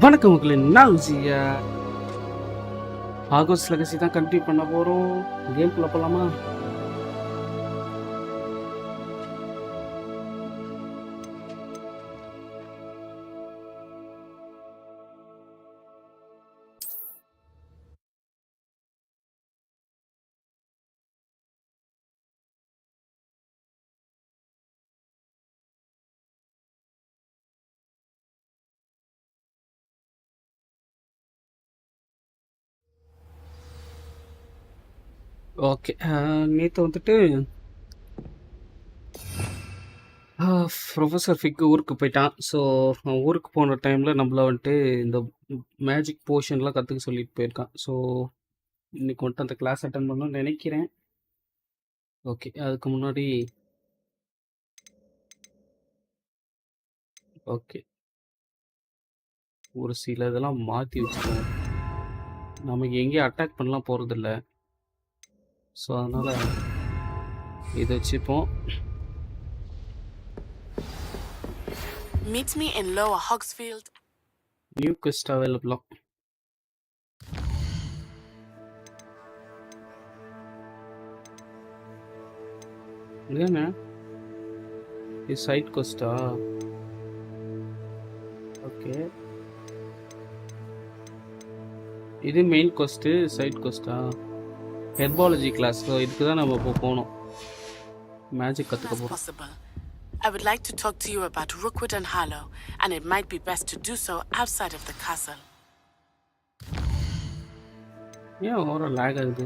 வணக்கம் மக்களே, நான் விஜயா. ஹாகோஸ் லெகசி தான் கண்டினியூ பண்ண போகிறோம். கேம்குள்ளே போகலாமா? ஓகே, நேற்று வந்துட்டு ப்ரொஃபஸர் ஃபிக் ஊருக்கு போயிட்டான். ஸோ ஊருக்கு போன டைமில் நம்மள வந்துட்டு இந்த மேஜிக் போர்ஷன்லாம் கற்றுக்க சொல்லிட்டு போயிருக்கான். ஸோ இன்னைக்கு வந்துட்டு அந்த கிளாஸ் அட்டன் பண்ணணும்னு நினைக்கிறேன். ஓகே, அதுக்கு முன்னாடி ஓகே ஒரு சில இதெல்லாம் மாற்றி வச்சுக்கோங்க. நமக்கு எங்கேயும் அட்டாக் பண்ணலாம் போகிறதில்ல. ஸோ அதனால் இதை வச்சுப்போம். Meet me in Lower Hogsfield. New quest available. இதுதானே இது சைட் கொஸ்டா? ஓகே, இது மெயின் கொஸ்ட்டு, சைட் கொஸ்டா? Herbology class. ஸோ இதுக்கு தான் நம்ம இப்போ போகணும், மேஜிக் கற்றுக்க As போகிறோம். possible. I would like to talk to you about Rookwood and Harlow, and it might be best to do so outside of the castle. ஏன் ஓவரா லேக் ஆகுது?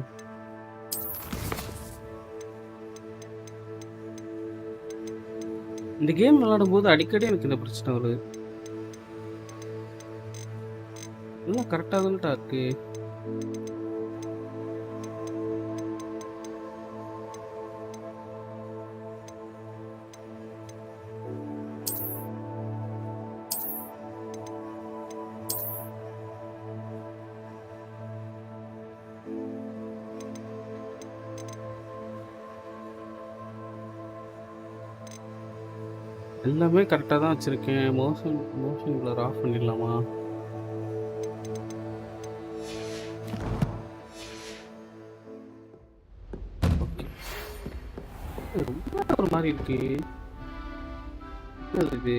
இந்த கேம் விளையாடும் போது அடிக்கடி எனக்கு இந்த பிரச்சனை வருது. எல்லாம் கரெக்டாக தான்ட்டா இருக்கு. எல்லாமே கரெக்டாக தான் வச்சுருக்கேன். மோஷன் பிளர் ஆஃப் பண்ணிடலாமா? ஓகே, ரொம்ப ஒரு மாதிரி இருக்கு. இது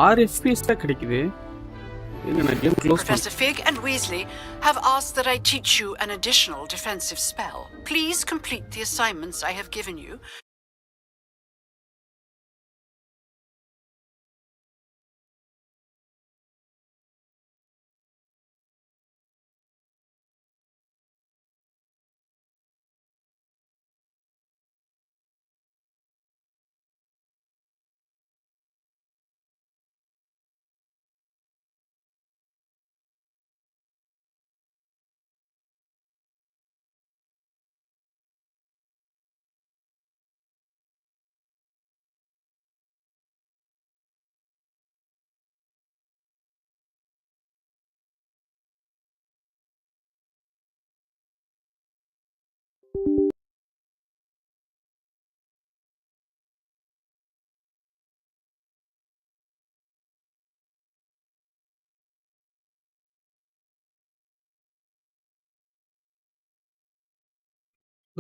6 FPS தான் கிடைக்குது. Professor Fig and Weasley have asked that I teach you an additional defensive spell. Please complete the assignments I have given you.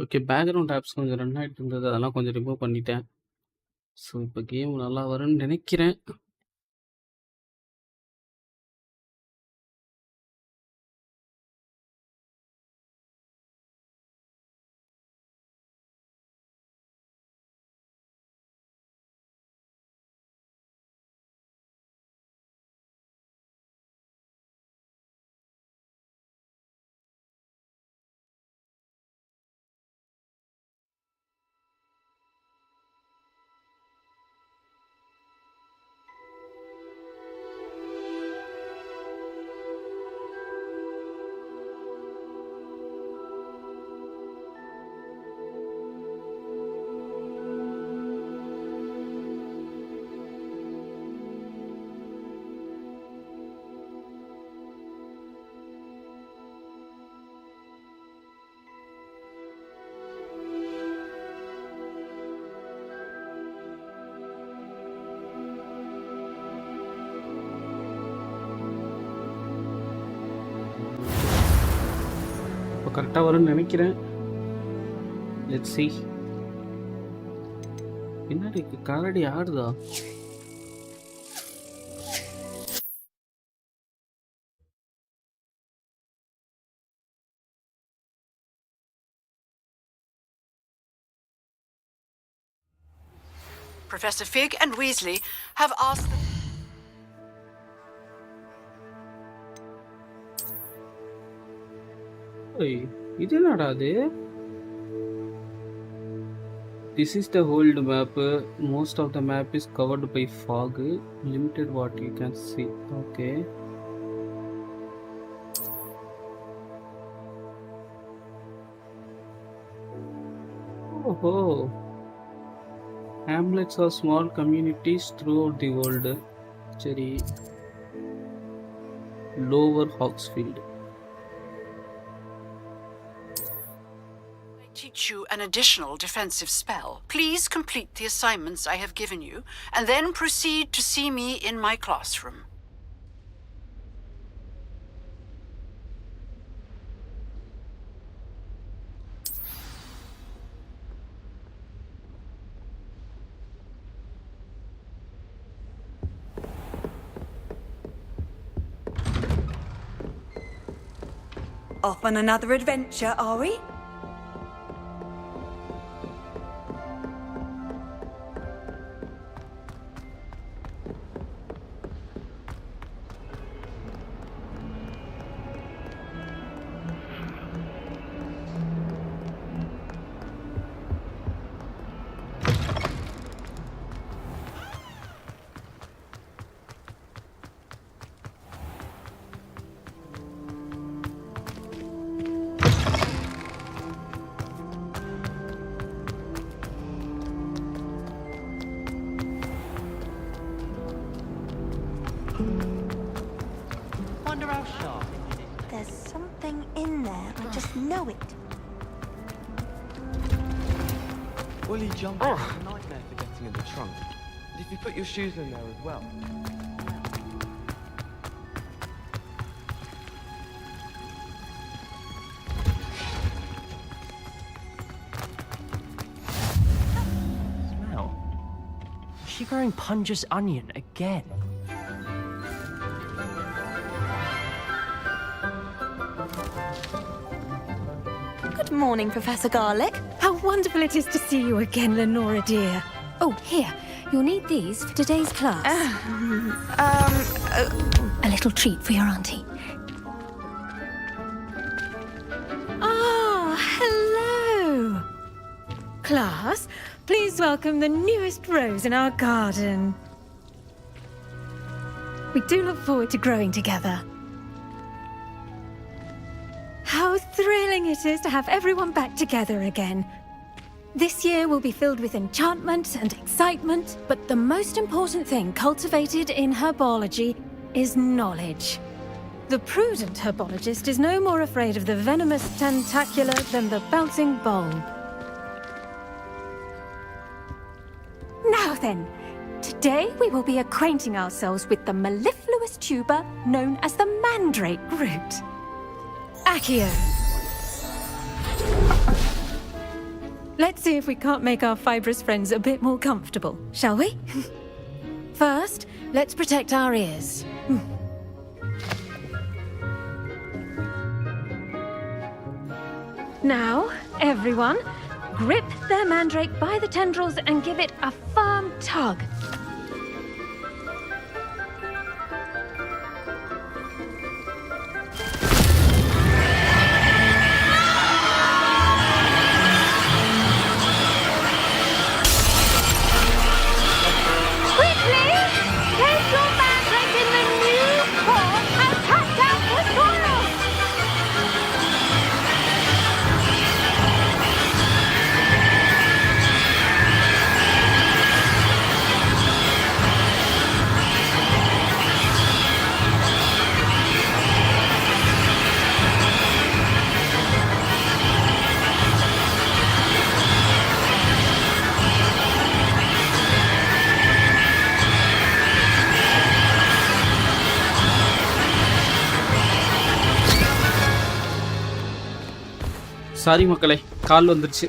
Okay, background apps கொஞ்சம் ரன் ஆகிட்டு இருந்தது, அதெல்லாம் கொஞ்சம் ரிமூவ் பண்ணிட்டேன். ஸோ இப்போ கேம் நல்லா வரும்னு நினைக்கிறேன். கரெக்டாக வரும்னு நினைக்கிறேன். Let's see. பின்னாடி கரடி ஆடுதா? Professor Fig and Weasley have asked the... ஓய், இது என்னடா அது? This is the old map. Most of the map is covered by fog. Limited what you can see. Okay. Oh. Hamlets are small communities throughout the world. சரி. Lower Hawksfield. I teach you an additional defensive spell. Please complete the assignments I have given you, and then proceed to see me in my classroom. Off on another adventure, are we? Wonder how sharp. There's something in there. I just know it. Woolly jumper is a nightmare for getting in the trunk. And if you put your shoes in there as well. Smell. Is she growing Punja's onion again? Good morning, Professor Garlick. How wonderful it is to see you again, Lenora dear. Oh, here. You'll need these for today's class. A little treat for your auntie. Ah, hello. Class, please welcome the newest rose in our garden. We do look forward to growing together. How thrilling it is to have everyone back together again. This year will be filled with enchantment and excitement, but the most important thing cultivated in herbology is knowledge. The prudent herbologist is no more afraid of the venomous tentacular than the bouncing bulb. Now then, today we will be acquainting ourselves with the mellifluous tuber known as the mandrake root. Accio. Let's see if we can't make our fibrous friends a bit more comfortable, shall we? First, let's protect our ears. Now, everyone, grip their mandrake by the tendrils and give it a firm tug. Sorry மக்களே, call வந்துருச்சு.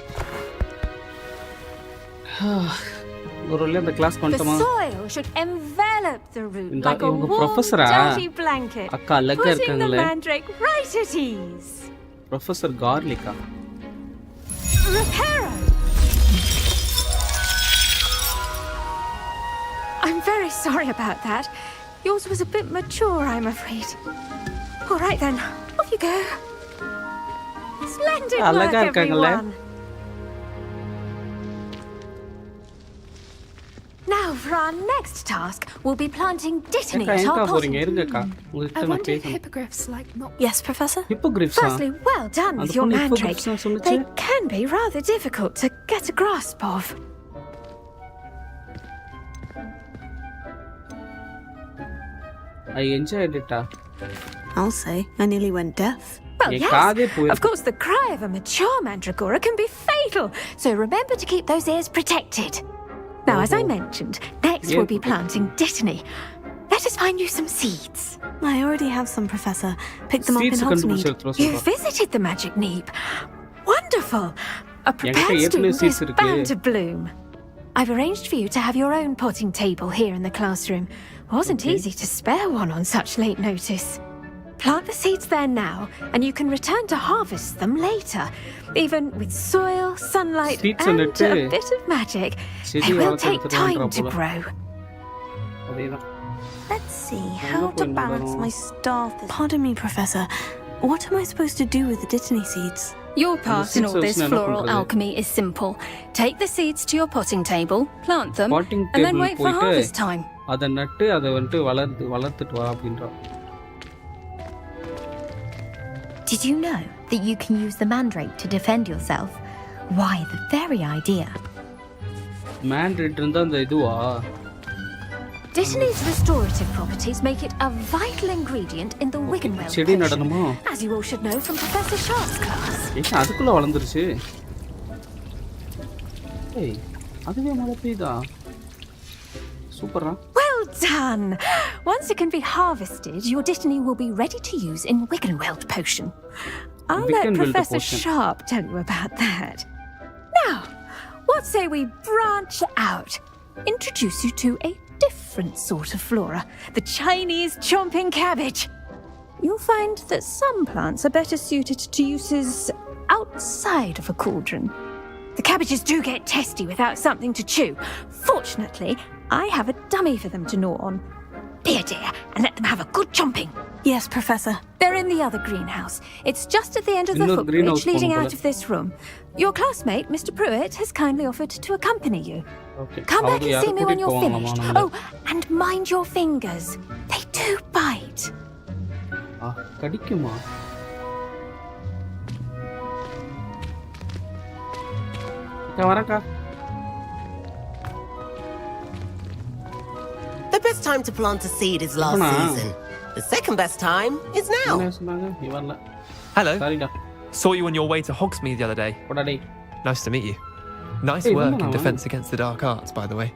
ஒரு வழியா அந்த class The வந்துட்டோமா? soil should envelop the root இந்த like a இவங்க warm, ப்ரொஃபஸரா? dirty blanket, அக்கா அழகா putting the இருக்காங்களே. mandrake right at ease. Professor கார்லிக்கா? Reparo! I'm very sorry about that. Yours was a bit mature, I'm afraid. All right then, off you go. Splendid work, அழகா இருக்காங்களே. everyone. Now for our next task, we'll be planting dittany அக்கா at எங்க our போறீங்க? potting. இருங்கக்கா. உங்ககிட்ட I நான் wonder if பேசணும். hippogriffs like not. Yes, Professor? ஹிப்போகிரிப்ஸா? Firstly, well done அந்த with your பொண்ணு mandrake. ஹிப்போகிரிப்ஸ்னு சொல்லுச்சு. They can be rather difficult to get a grasp of. I enjoyed it. I'll say. I nearly went deaf. Well, N yes. காதே போயிருக்கு. Of course, the cry of a mature mandragora can be fatal, so remember to keep those ears protected. Now, as I mentioned, next Yeah, we'll be planting dittany. Let us find you some seeds. I already have some, Professor. Picked them up Seeds in கண்டுபிடிச்சு Hogsmeade. எடுத்துட்டு வர You சொல்றா. visited the magic neep. Wonderful. A என்கிட்ட prepared ஏற்கனவே student seeds is இருக்கு. bound to bloom. I've arranged for you to have your own potting table here in the classroom. Wasn't Okay. easy to spare one on such late notice. Plant the seeds there now, and you can return to harvest them later. Even with soil, sunlight, Seeds and நட்டு a bit of magic, செடி they will வளர்த்து take time எடுத்துட்டு to போல. grow. அதேதான். Let's see. I'm How not to going balance to- my staff this... Pardon me, Professor. What am I supposed to do with the dittany seeds? Your part in seeds all this are floral not alchemy is simple. Take the seeds to your potting table, plant them, Potting and then table wait for போயிட்டு harvest time. அதை நட்டு அதை வந்துட்டு வளர்த்துட்டு வா அப்படின்றான். Did you know that you can use the mandrake to defend yourself? Why, the very idea. மேண்ட்ரிட் இருந்தா அந்த இதுவா? Dittany's restorative properties make it a vital ingredient in the Wiggenweld செடி potion, நடணுமா? as you all should know from Professor Sharp's class. ஏன் அதுக்குள்ள வளர்ந்துருச்சு? ஏய், அதுவே மழை பெய்யுதா? சூப்பரா. Well done! Once it can be harvested, your dittany will be ready to use in Wiggenweld potion. I'll let Wiggenweld Professor potion. Sharp tell you about that. Now, what say we branch out? Introduce you to a different sort of flora, the Chinese chomping cabbage. You'll find that some plants are better suited to uses outside of a cauldron. The cabbages do get testy without something to chew. Fortunately, I have a dummy for them to gnaw on. Be a dear and let them have a good chomping. Yes, Professor. They're in the other greenhouse. It's just at the end of the Innoru greenhouse footbridge leading ponum out of this room. Your classmate, Mr. Pruitt, has kindly offered to accompany you. Okay. Come back அவங்க and யாரை see me when கூட்டிட்டு you're போவாங்களாமா finished. நம்மள? Oh, and mind your fingers. They do bite. கடிக்குமா? வரக்கா. The best time to plant a seed is last Come on. season. The second best time is now. என்ன சொன்னாங்க? நீ வரல. Hello. சாரிடா. Saw you on your way to Hogsmeade the other day. போடா டேய். Nice to meet you. Nice Hey, work Vanakkam. in Defense Against the Dark Arts, by the way.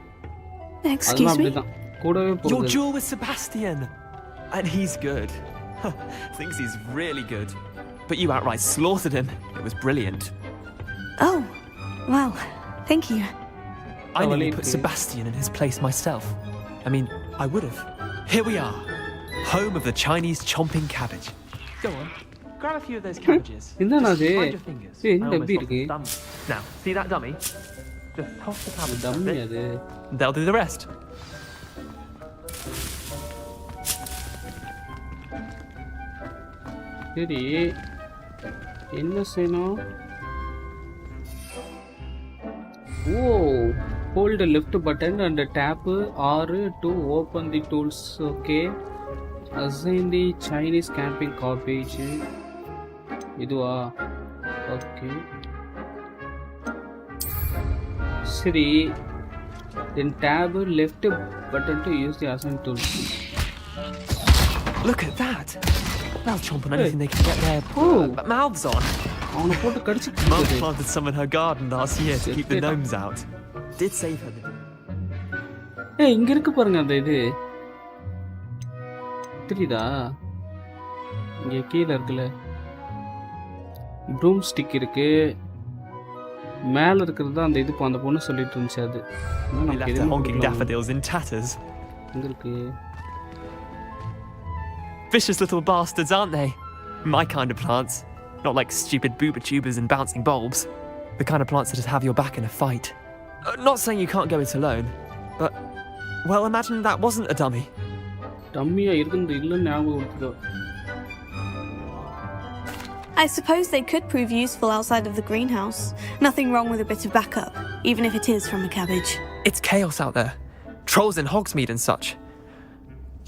Excuse அதெல்லாம் me? அப்படிதான். கூடவே Your போகுது. duel with Sebastian! And he's good. Thinks he's really good. But you outright slaughtered him. It was brilliant. Oh, well, thank you. I nearly Valiente. put Sebastian in his place myself. I mean, I would have. Here we are. Home of the Chinese chomping cabbage. Go on. Grab a few of those cabbages. என்னடா Just இது? find your fingers. ஏய், I என்ன almost எப்படி lost இருக்கு? the thumb. Now, see that dummy? Just toss the cabbage. Dummy அது. They'll do the rest. சரி. என்ன செய்யணும்? ஓ, hold the left button and tap R to open the tools. Okay. Assign the Chinese camping cabbage. இதுவா? Okay. சரி. Then tab left button to use the assign tools. Look at that. They'll chomp on anything they can get their mouths on. அவனை போட்டு கடிச்சிட்டு Mum இருக்குது. planted some in her garden last year to keep the Settle. gnomes out. Did save her. ஏய், இங்க இருக்கு பாருங்க அந்த இது. தெரியுதா? இங்க கீழே இருக்குல்ல. ப்ரூம் ஸ்டிக் இருக்கு. மேல இருக்கிறது தான் அந்த இது அந்த பொண்ணு சொல்லிட்டு இருந்துச்சு அது. We left the honking daffodils in tatters. எங்க இருக்கு? Vicious little bastards, aren't they? My kind of plants. Not like stupid booba tubers and bouncing bulbs. The kind of plants that just have your back in a fight. Not saying you can't go it alone, but, well, imagine that wasn't a dummy. டம்மியா இருந்து இல்லன்னு ஞாபகம் இருக்குதோ. I suppose they could prove useful outside of the greenhouse. Nothing wrong with a bit of backup, even if it is from a cabbage. It's chaos out there. Trolls in Hogsmeade and such.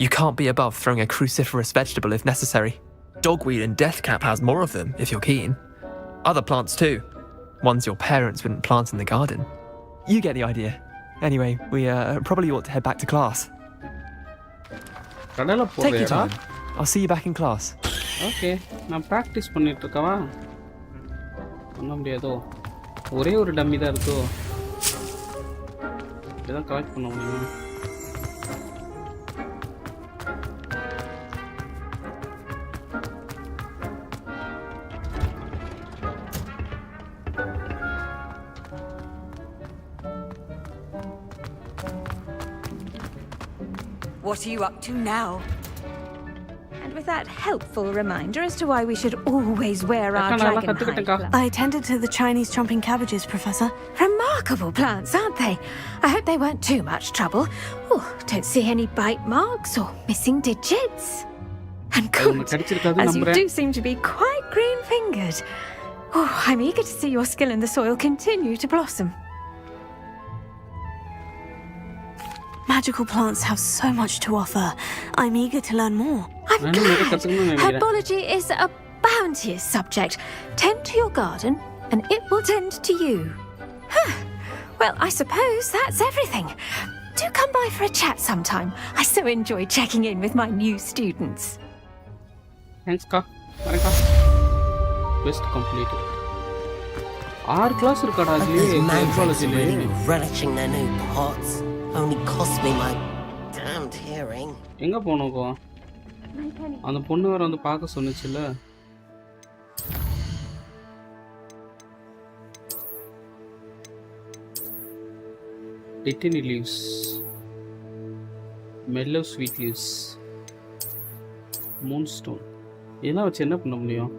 You can't be above throwing a cruciferous vegetable if necessary. Dogweed and deathcap has more of them, if you're keen. Other plants too. Ones your parents wouldn't plant in the garden. You get the idea. Anyway, we probably ought to head back to class. கடலை Take your போடுறியாடா? time. I'll see you back in class. Okay, நான் practice பண்ணிட்டு இருக்கவா? பண்ண முடியாதோ? ஒரே ஒரு dummy தான் இருக்கோ? இதான் கலெக்ட் பண்ண முடியுமா? What are you up to now? And with that helpful reminder as to why we should always wear our dragon hide gloves. I attended to the Chinese chomping cabbages, Professor. Remarkable plants, aren't they? I hope they weren't too much trouble. Oh, don't see any bite marks or missing digits. And good, as you do seem to be quite green-fingered. Oh, I'm eager to see your skill in the soil continue to blossom. Magical plants have so much to offer. I'm eager to learn more. I'm glad. Herbology is a bounteous subject. Tend to your garden, and it will tend to you. Well, I suppose that's everything. Do come by for a chat sometime. I so enjoy checking in with my new students. Thanks, Ka. Quest completed. 6 class இருக்கடா அதுலயே ஹெர்பாலஜில. Relishing their new pots. Only cost me my damned hearing. எங்க போனோம்? அந்த பொண்ணு வேற வந்து பார்க்க சொன்னுச்சுல. Titany leaves. Mellow sweet leaves. Moonstone. இதெல்லாம் வச்சு என்ன பண்ண முடியும்?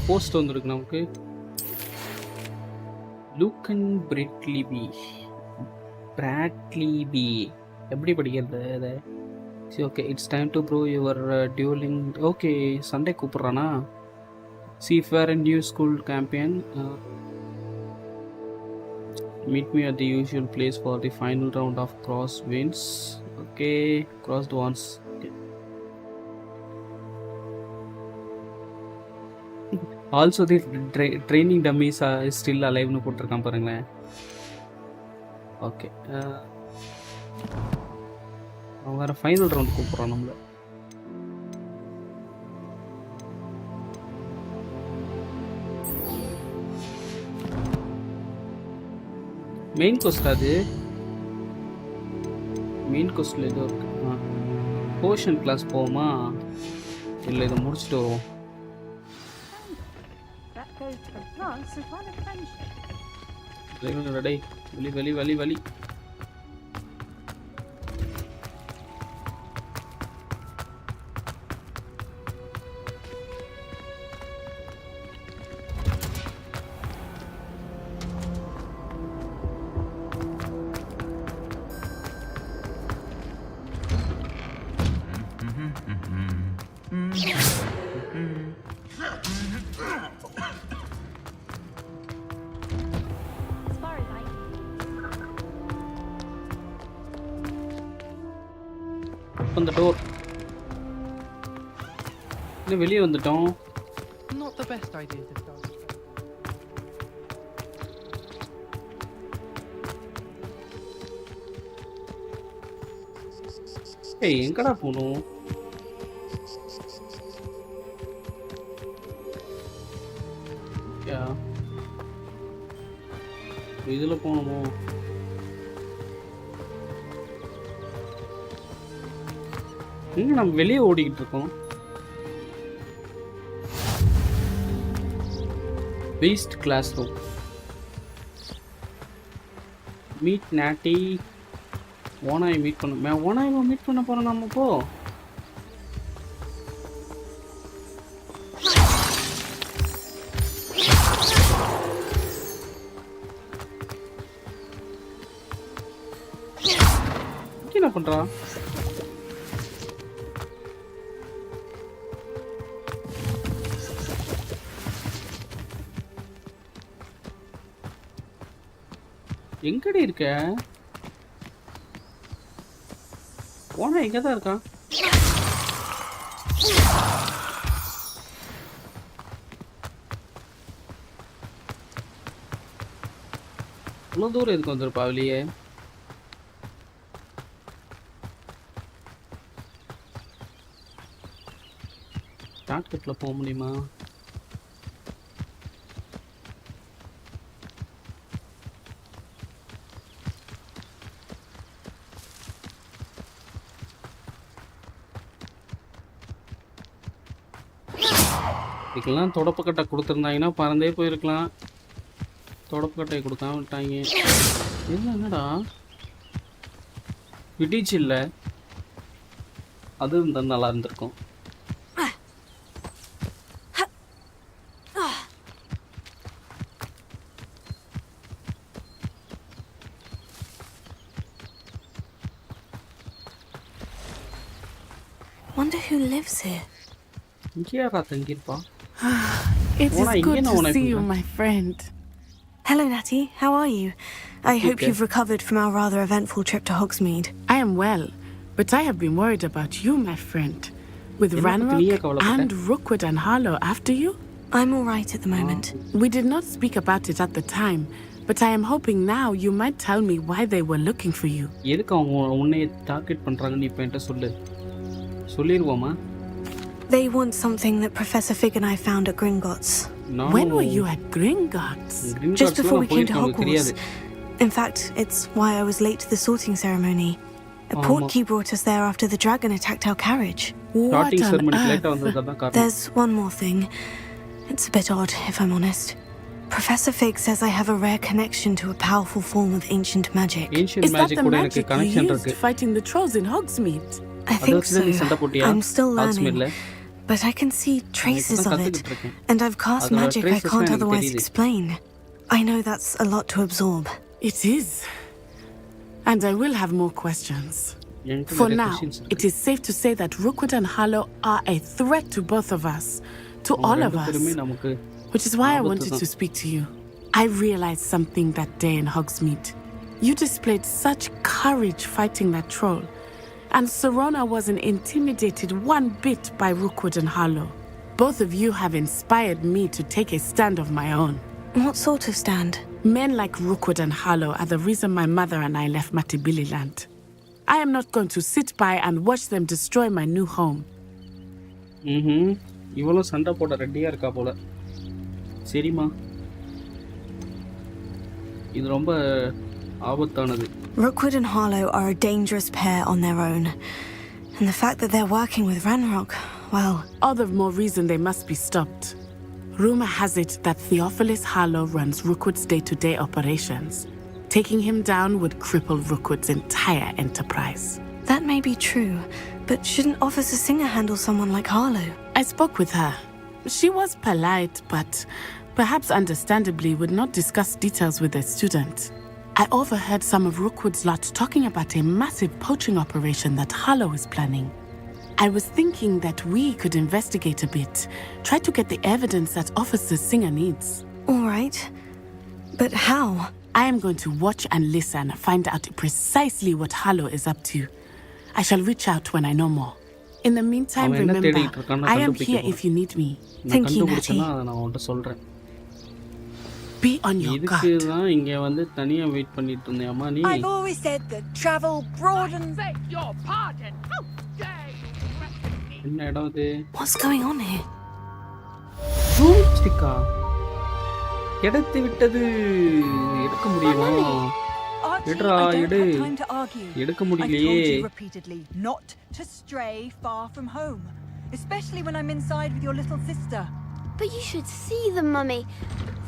போஸ்ட் வந்துருக்கு நமக்கு. லூக்கன் பிரெட்லிபி எப்படி படிக்கிறது இதை? சரி, okay. It's time to prove your duelling. Okay, சண்டே கூப்பிட்றானா? சீஃபேர் and new school champion. Meet me at the usual place for the final round of crossed wands. Okay, crossed wands. Also the training dummies are still alive nu போட்டுருக்கான் பாருங்களேன். Okay, அவன் வேற final round கூப்பிட்றான் நம்மள. Main quest அது. மெயின் கோஸ்ட்ல ஏதோ இருக்கு. போர்ஷன் கிளாஸ் போவோமா இல்லை இதை முடிச்சுட்டு வருவோம்? வலி. Open the door. இன்னும் வெளியே வந்துட்டோம். Not the best idea to start. ஏய், எங்கடா போணும்? இதுல போகணுமோ? இங்கே நம்ம வெளியே ஓடிக்கிட்டு இருக்கோம். Beast class room. மீட் நாட்டி. ஓனாய் மீட் பண்ண ஓனாய் மீட் பண்ண போகிறோம் நம்ம இப்போ. என்ன பண்றா? எங்கடி இருக்க? போனா எங்க தான் இருக்கான்? இவ்வளோ தூரம் எதுக்கு வந்துருப்பா வெளியே? ஷார்ட்கட்டில் போக முடியுமா? இதுக்கெல்லாம் தொடப்பக்கட்டை கொடுத்துருந்தாங்கன்னா பறந்தே போயிருக்கலாம். தொடப்பக்கட்டை கொடுக்காம விட்டாங்க. என்னடா விடிச்சு இல்லை, அது இருந்தால் நல்லா இருந்திருக்கும். Wonder who lives here. இங்கேயாரா தங்கியிருப்பா? It is good to see you, my friend. Hello, Natty. How are you? I hope Okay. you've recovered from our rather eventful trip to Hogsmeade. I am well, but I have been worried about you, my friend. With என்ன பத்தி நீயே Ranrock கவலைப்பட்ட? and Rookwood and Harlow after you? I'm all right at the moment. We did not speak about it at the time, but I am hoping now you might tell me why they were looking for you. எதுக்கு அவங்க உன்னைய target பண்ணுறாங்கன்னு இப்போ என்கிட்ட சொல்லு. சொல்லிடுவோமா? They want something that Professor Fig and I found at Gringotts. When were you at Gringotts? Just before we came to Hogwarts. In fact, it's why I was late to the sorting ceremony. A portkey brought us there after the dragon attacked our carriage. What Starting on ceremony earth? later வந்ததுக்கு தான் காரணம். There's one more thing. It's a bit odd, if I'm honest. Professor Fig says I have a rare connection to a powerful form of ancient magic. Ancient Is that magic the கூட எனக்கு magic you connection used இருக்கு. fighting the trolls in Hogsmeade? I அதை think வச்சு தான் நீ சண்டை so. போட்டியா? I'm still learning, Hogsmeade-ல? but I can see traces of it. கத்துக்கிட்டு இருக்கேன். And I've cast அதோட magic I traces can't எனக்கு otherwise தெரியுது. explain. I know that's a lot to absorb. It is. And I will have more questions. எனக்கு For நிறைய now, questions it இருக்கு. is safe to say that Rookwood and Harlow are a threat to both of us, to அவங்க all of ரெண்டு பேருமே us, நமக்கு which is why I ஆபத்து wanted தான். to speak to you. I realized something that day in Hogsmeade. You displayed such courage fighting that troll, and Serona wasn't intimidated one bit by Rookwood and Harlow. Both of you have inspired me to take a stand of my own. What sort of stand? Men like Rookwood and Harlow are the reason my mother and I left Mattibili land. I am not going to sit by and watch them destroy my new home. இவளும் சண்டை போட ரெடியா இருக்கா போல. சரிம்மா, இது ரொம்ப ஆபத்தானது. Rookwood and Harlow are a dangerous pair on their own. And the fact that they're working with Ranrock, well... All the more reason they must be stopped. Rumor has it that Theophilus Harlow runs Rookwood's day-to-day operations. Taking him down would cripple Rookwood's entire enterprise. That may be true, but shouldn't Officer Singer handle someone like Harlow? I spoke with her. She was polite, but perhaps understandably would not discuss details with a student. I overheard some of Rookwood's lot talking about a massive poaching operation that Harlow is planning. I was thinking that we could investigate a bit, try to get the evidence that Officer Singer needs. All right. But how? I am going to watch and listen, find out precisely what Harlow is up to. I shall reach out when I know more. In the meantime, அவன் என்ன remember, தேடிட்டு இருக்கான்னு I am கண்டுபிடிக்க here போறேன். if you need me. நான் Thank you, கண்டுபிடிச்சேன்னா Natty. அதை நான் உன்கிட்ட சொல்றேன். Be on your இதுக்கு guard. தான் இங்க வந்து தனியா வெயிட் பண்ணிட்டு இருந்தேன். அம்மா நீ I've always said that travel broadens. Beg your pardon. How dare you threaten me? என்ன இடம் இது? What's going on here? ஸ்டிக்கா கிடைத்து விட்டது. எடுக்க முடியுமா? Archie, எடுடா I don't எடு have time to argue. எடுக்க I've முடியலையே told you repeatedly not to stray far from home, especially when I'm inside with your little sister. But you should see them, Mummy.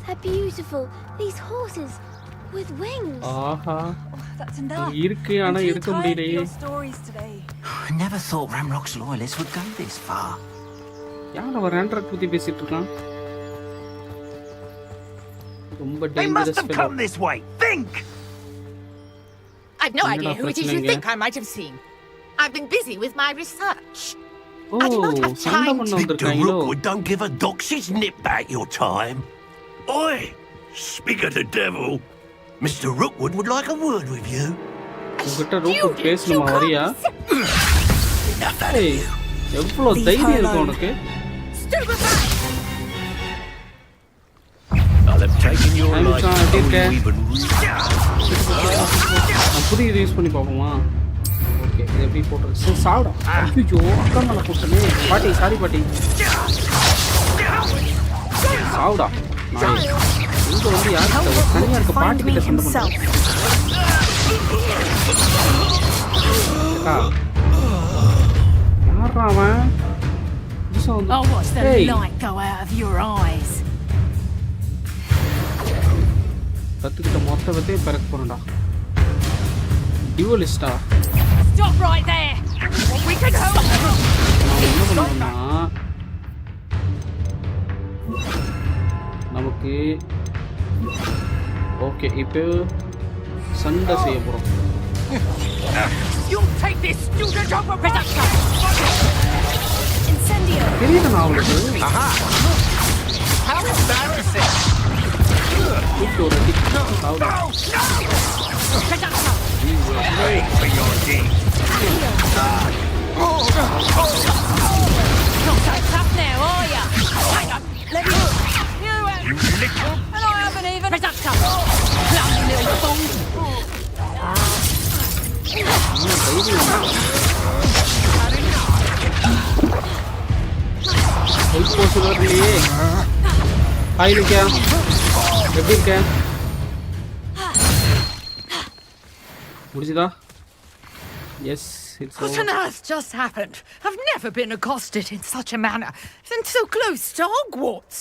They're beautiful. These horses with wings. Aha Oh, that's enough. இருக்கு I'm ஆனா too எடுக்க tired for முடியலையே your stories today. I never thought Ramrock's loyalists would go this far. யார் அவன் ரேண்ட்ராக் பத்தி பேசிட்டு இருக்கான் ரொம்ப They must dangerous have come this way. Think! I've no என்னடா idea who it is you பிரச்சனைங்க think I might have seen. I've been busy with my research. Oh I do not have சண்டை time பண்ண to... வந்திருக்காங்களோ Rookwood don't give a doxy's nip back your time. Oi! Speak of the devil. Mr. Rookwood would like a word with you. உங்ககிட்ட root பேசணுமா வரியா Enough out of ஏய் you. எவ்வளவு தைரியம் இருக்கு உனக்கு I'll have taken your I'm life trying to before get you even... நான் புதிய இது யூஸ் பண்ணி பார்ப்போமா ஓகே இது எப்படி போட்டுருக்கு சரி சாப்பிடா ஐயோ அக்கா மேலே போட்டனே பாட்டி சாரி பாட்டி சாப்பிடா நாய் இங்கே வந்து யாருக்கு தனியாக இருக்க பாட்டி கிட்ட சண்டை பண்ணுறேன் அக்கா யாரா அவன் Oh, watch the Hey. light go out of your eyes. கற்றுக்கிட்ட மொத்த பற்றியும் பிறக்க போகிறேன்டா டியூவலிஸ்டா Stop right there. We can help. நான் என்ன பண்ணுவேன்னா நமக்கு ஓகே இப்போ சண்டை செய்ய போகிறோம் You'll take this student over production. தெரியல நான் அவளுக்கு How embarrassing! தூக்கி ஒரு அடி சாப்பிடு You will pay for your deed. Not so tough now, are ya? Hang on. Let me... You little... And I haven't even... Production. Bloody little fool. Help post வரலையே hi நிக்கா எப்படி இருக்க முடிச்சுதா yes it's What on earth just happened? I've never been accosted in such a manner, and so close to Hogwarts.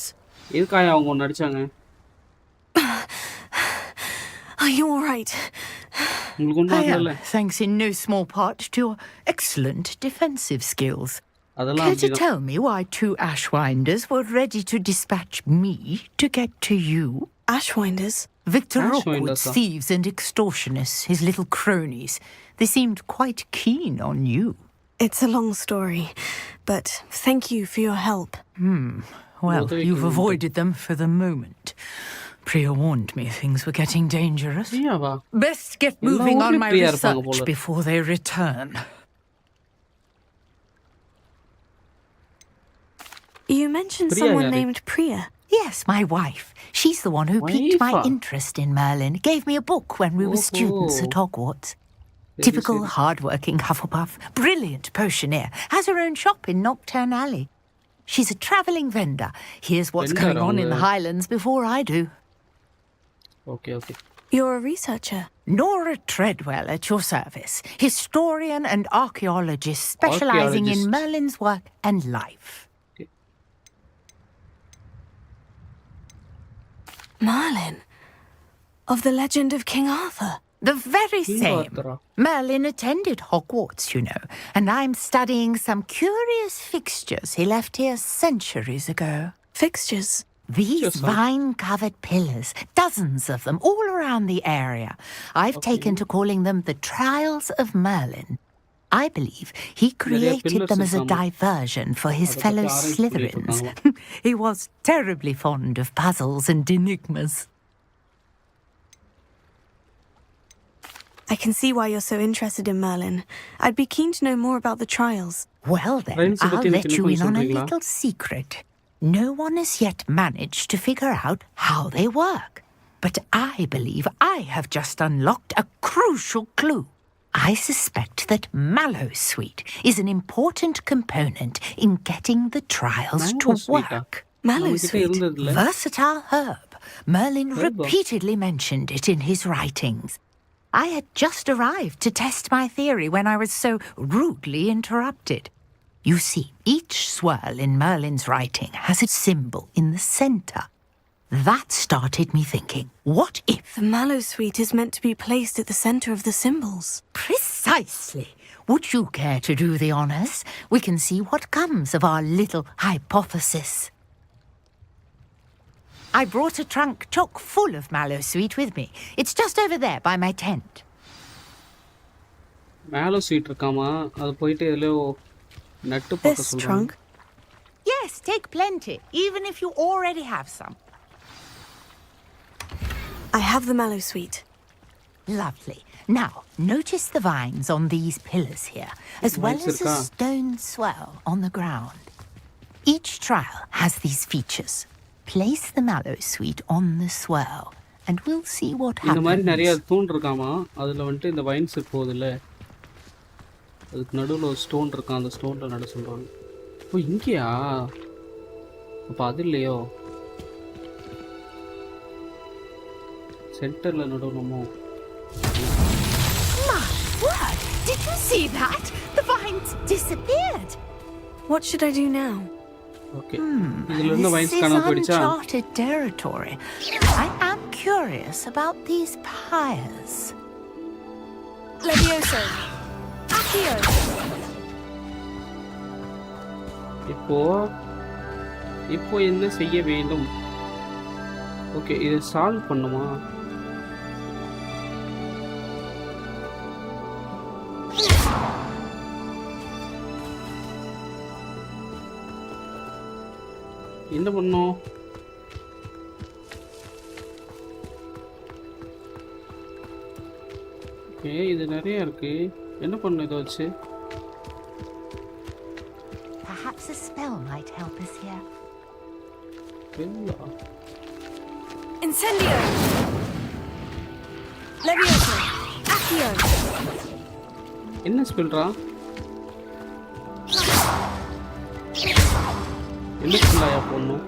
எதுக்காக அவங்க ஒன்று அடிச்சாங்க Are you all right? உங்களுக்கு ஒன்றும் I am, ஆகல thanks in no small part to your excellent defensive skills. அதெல்லாம் Care to அப்படிதான் tell me why 2 Ashwinders were ready to dispatch me to get to you? Ashwinders? Victor Ashwinders, Rookwood's thieves and extortionists, his little cronies. They seemed quite keen on you. It's a long story, but thank you for your help. Well, you've avoided them for the moment. Priya warned me things were getting dangerous. பிரியாவா Best get moving on my Priya இருப்பாங்க research போல. before they return. You mentioned Priya someone யாரு? named Priya. Yes, my wife. She's the one who piqued my Wife-ஆ? interest in Merlin. Gave me a book when we were students at Hogwarts. சரி, Typical சரி. hard-working Hufflepuff. Brilliant potioneer. Has her own shop in Nocturne Alley. She's a travelling vendor. Here's what's Vendor, going on in the அவங்க. Highlands before I do. Okay okay You're a researcher. Nora Treadwell at your service. Historian and archaeologist specialising in Archaeologist. Merlin's work and life. Merlin? Of the legend of King Arthur? The very King same. Arthur. Merlin attended Hogwarts, you know, and I'm studying some curious fixtures he left here centuries ago. Fixtures? These Just like- vine-covered pillars, dozens of them, all around the area. I've taken to calling them the Trials of Merlin. I believe he created pillars them as a இருக்காமா? diversion for his அதை fellow பத்தி ஆராய்ச்சி Slytherins. பண்ணிட்டு He was terribly fond of puzzles and enigmas. I can see why you're so interested in Merlin. I'd be keen to know more about the trials. Well then, Friends, I'll பத்தி let எனக்கு you இன்னும் in on a சொல்றீங்களா? little secret. No one has yet managed to figure out how they work. But I believe I have just unlocked a crucial clue. I suspect that Mallowsweet is an important component in getting the trials to Mallowsweet-ஆ? work. நம்மகிட்ட இருந்ததில்ல Versatile herb. Merlin Herb-ஆ? repeatedly mentioned it in his writings. I had just arrived to test my theory when I was so rudely interrupted. You see, each swirl in Merlin's writing has a symbol in the center. That started me thinking, what if... The mallowsweet is meant to be placed at the center of the symbols. Precisely. Would you care to do the honors? We can see what comes of our little hypothesis. I brought a trunk chock full of mallowsweet with me. It's just over there by my tent. Mallowsweet இருக்காமா அது போயிட்டு இதுல நட்டு போட This சொல்றாங்க. trunk? Yes, take plenty, even if you already have some. I have the mallowsweet. Lovely. Now, notice the vines on these pillars here, as well as a stone swell on the ground. Each trial has these features. Place the mallowsweet on the swell, and we'll see what happens. இந்த மாதிரி நிறைய தூண் இருக்காமா அதுல வந்து இந்த wines போகுதுல அதுக்கு நடுவுல ஒரு ஸ்டோன் இருக்கான் அந்த ஸ்டோன்ல நட சொல்றாங்க. ஓ இங்கயா அப்ப அது இல்லையோ சென்டர்ல நடுவுலமோ. My word! Did you see that? The vines disappeared. What should I do now? Okay. இதுல இருந்த வைன்ஸ் This is காணாம போயிடுச்சா? uncharted territory. I am curious about these pyres. Levioso. Accio. இப்போ என்ன செய்ய வேண்டும்? ஓகே இதை சால்வ் பண்ணுமா? என்ன பண்ணோம்? ஓகே இது நிறைய இருக்கு. என்ன பண்ண இதை வச்சு? Perhaps a spell might help us here. Incendio. Levioso. Accio. என்ன ஸ்பெல்ரா? என்ன ஸ்பெல்லாயா போடணும்?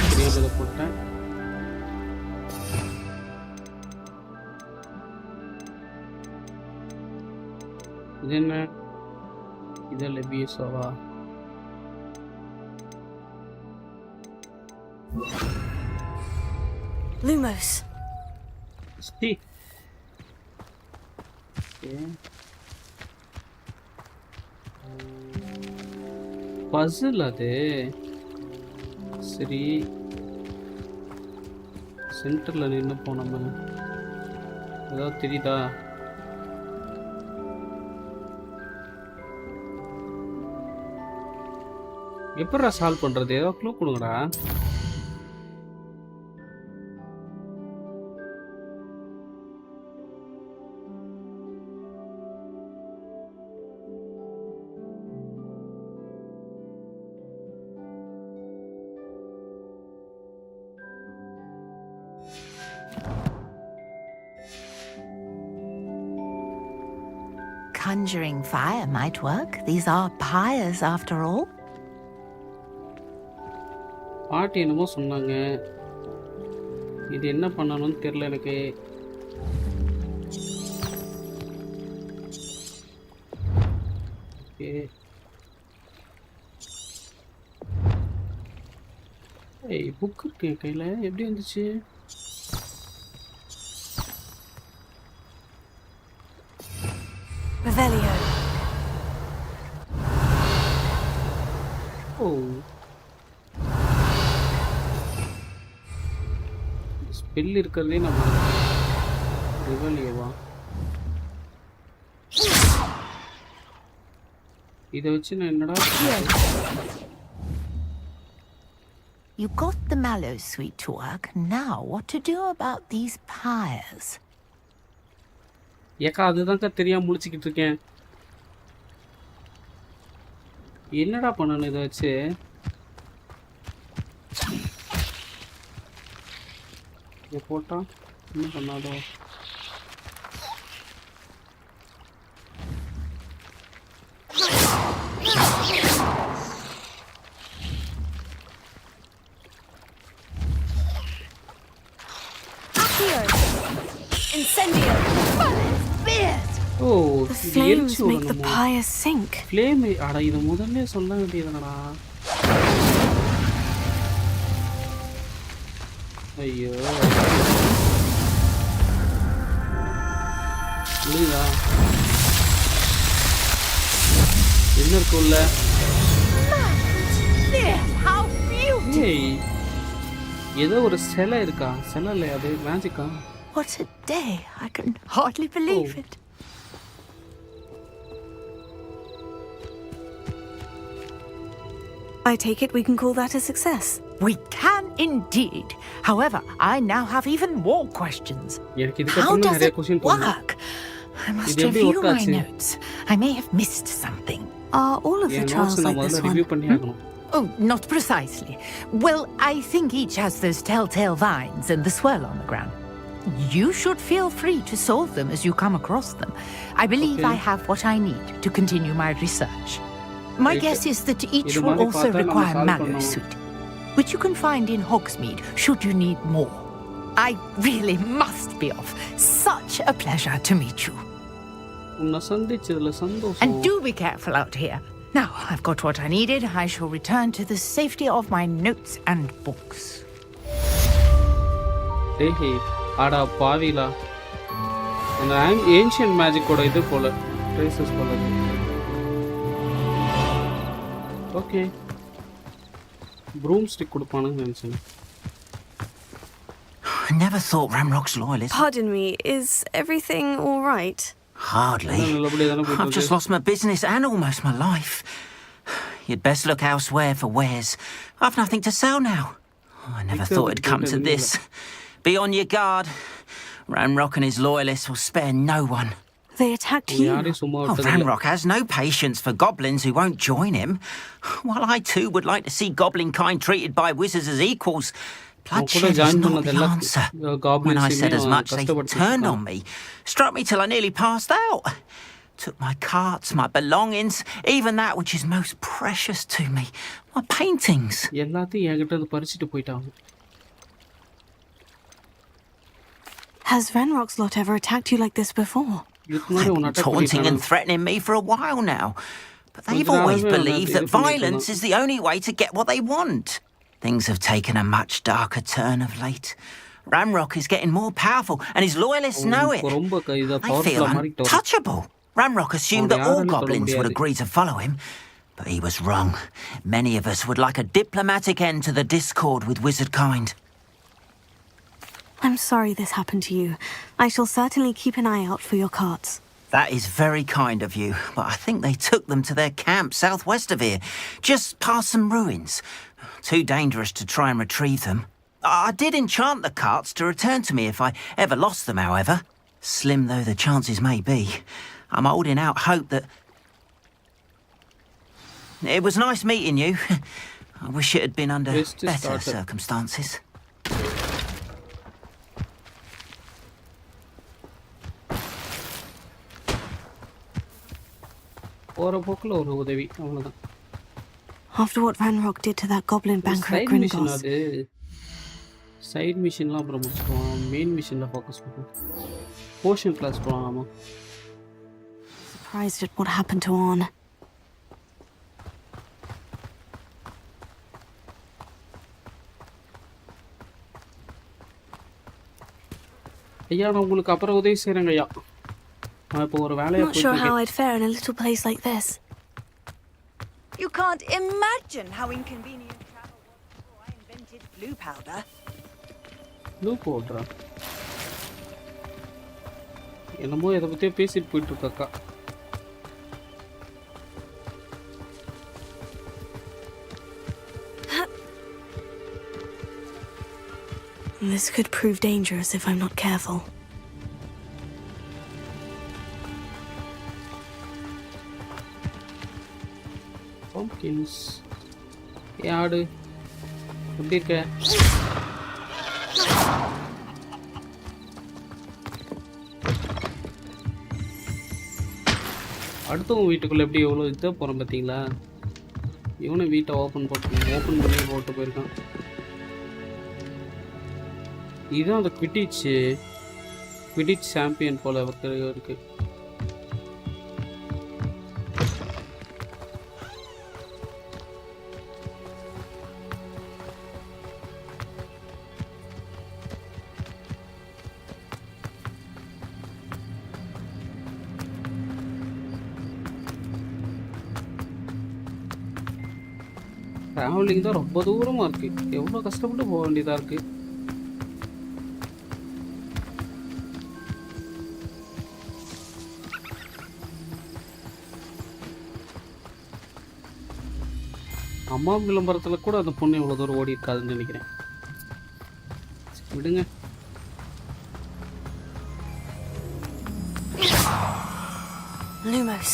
தெரியாததை போட்டேன். இது என்ன? இது லெவியோசாவா? Lumos. See. Okay. Puzzle அது. சரி. சென்டர்ல நின்னு போனோம். ஏதாவது தெரியுதா? எப்படிடா சால்வ் பண்றது? ஏதோ clue கொடுங்கடா. Conjuring fire might work. These are pyres after all. பாட்டி என்னமோ சொன்னாங்க. இது என்ன பண்ணணும்னு தெரியல எனக்கு. ஓகே. ஏய் புக் இருக்கு கையில எப்படி வந்துச்சு? Revelio. ஓ ஸ்பெல் இருக்கிறதே நம்ம ரிவலியோவா? இதை வச்சு நான் என்னடா? You got the mallowsweet to work. Now what to do about these pyres? ஏக்கா அதுதான்க்கா தெரியாம முழிச்சுக்கிட்டு இருக்கேன். என்னடா பண்ணணும் இதை வச்சு? இதை போட்டா என்ன பண்ணாதோ? Accio. Incendio. flames make the pyre sink. Flame அட இது முதல்ல சொல்ல வேண்டியதுனடா. ஐயோ. புரியுதா? என்ன இருக்கு உள்ள? How beautiful. ஏய். ஏதோ ஒரு சிலை இருக்கா? சிலை இல்ல அது மேஜிக்கா? What a day. I can hardly believe it. I take it we can call that a success. We can indeed. However, I now have even more questions. எனக்கு இதுக்கு How அப்புறம் does நிறைய it क्वेश्चन தோணுது. work? I must இது எப்படி review work my ஆச்சு? notes. I may have missed something. Are all of the N trials notes நான் like this முதல்ல one? ரிவ்யூ பண்ணி ஆகணும். Oh, not precisely. Well, I think each has those telltale vines and the swirl on the ground. You should feel free to solve them as you come across them. I believe I have what I need to continue my research. My guess is that each இது will மாதிரி also பார்த்தா நம்ம require solve mallow பண்ணுவோம். suit, which you can find in Hogsmeade should you need more. I really must be off. Such a pleasure to meet you. உன்னை சந்திச்சதுல சந்தோஷம். And do be careful out here. Now I've got what I needed. I shall return to the safety of my notes and books. டேய் ஆடா பாவிலா. அந்த ancient மேஜிக்கோட இது போல traces போல. Okay. Broom stick கொடுப்பானுன்னு நினைச்சேன். I never thought Ramrock's loyalist. Pardon me, is everything all right? Hardly. I've just lost my business and almost my life. You'd best look elsewhere for wares. I've nothing to sell now. I never thought it'd come to this. Be on your guard. Ramrock and his loyalists will spare no one. They attacked you. Oh, Ramrock has no patience for goblins who won't join him. While I too would like to see goblin kind treated by wizards as equals, bloodshed is not the answer. When I said as much, they turned on me, struck me till I nearly passed out. Took my carts, my belongings, even that which is most precious to me, my paintings. எல்லாத்தையும் என்கிட்ட இருந்து பறிச்சிட்டு போயிட்டாங்க. Has Ranrock's lot ever attacked you like this before? They've been taunting and threatening me for a while now. But they've always believed that violence is the only way to get what they want. Things have taken a much darker turn of late. Ramrock is getting more powerful, and his loyalists know it. They feel untouchable. Ramrock assumed that all goblins would agree to follow him, but he was wrong. Many of us would like a diplomatic end to the discord with wizard kind. I'm sorry this happened to you. I shall certainly keep an eye out for your carts. That is very kind of you, but I think they took them to their camp southwest of here, just past some ruins. Too dangerous to try and retrieve them. I did enchant the carts to return to me if I ever lost them, however. Slim though the chances may be, I'm holding out hope that... It was nice meeting you. I wish it had been under better circumstances. After what Ranrock did to that goblin banker at Gringotts. Side mission la appuram mudichukom. Main mission la focus பண்ணுவோம். Potion class போலாமா? Surprised at what happened to Orn. ஐயா நான் உங்களுக்கு அப்புறம் உதவி செய்றேங்க ஐயா. நான் இப்போ ஒரு வேலையா Not sure how I'd fare in a little place like this. You can't imagine how inconvenient travel was before I invented blue powder. Blue powder? என்னமோ இதை பற்றியே பேசிட்டு போயிட்டு இருக்காக்கா. This could prove dangerous if I'm not careful. Pumpkins. ஆடு எப்படி இருக்க? அடுத்தவங்க வீட்டுக்குள்ள எப்படி எவ்வளோ இதாக போகிறோம் பார்த்தீங்களா? இவனை வீட்டை ஓப்பன் பண்ணி போட்டு போயிருக்கான். இதுதான் அந்த குவிடிச் சாம்பியன் போல இருக்கு. டிராவலிங் தான் ரொம்ப தூரமாக இருக்குது. எவ்வளோ கஷ்டப்பட்டு போக வேண்டியதாக இருக்குது. அம்மா விளம்பரத்தில் கூட அந்த பொண்ணு இவ்வளோ தூரம் ஓடி இருக்காதுன்னு நினைக்கிறேன். விடுங்க. Lumos.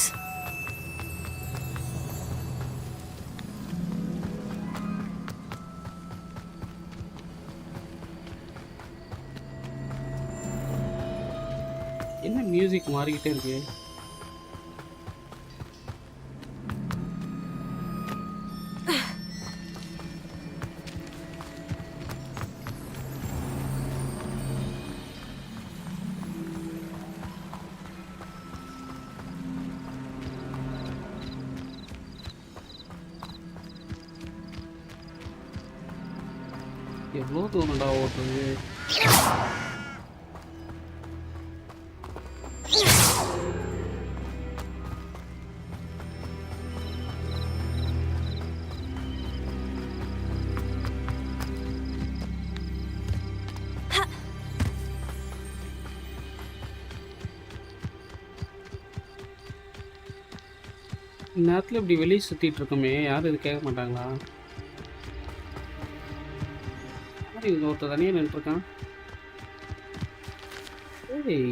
என்ன மியூசிக் மாறிக்கிட்டே இருக்கு? எவ்வளோ தூரம்டா ஓட்டுறது? நேரத்தில் இப்படி வெளியே சுற்றிட்டு இருக்கோமே, யாரும் இது கேட்க மாட்டாங்களா? இங்கே ஒருத்தர் தனியாக நின்றுருக்கான். ஏய்,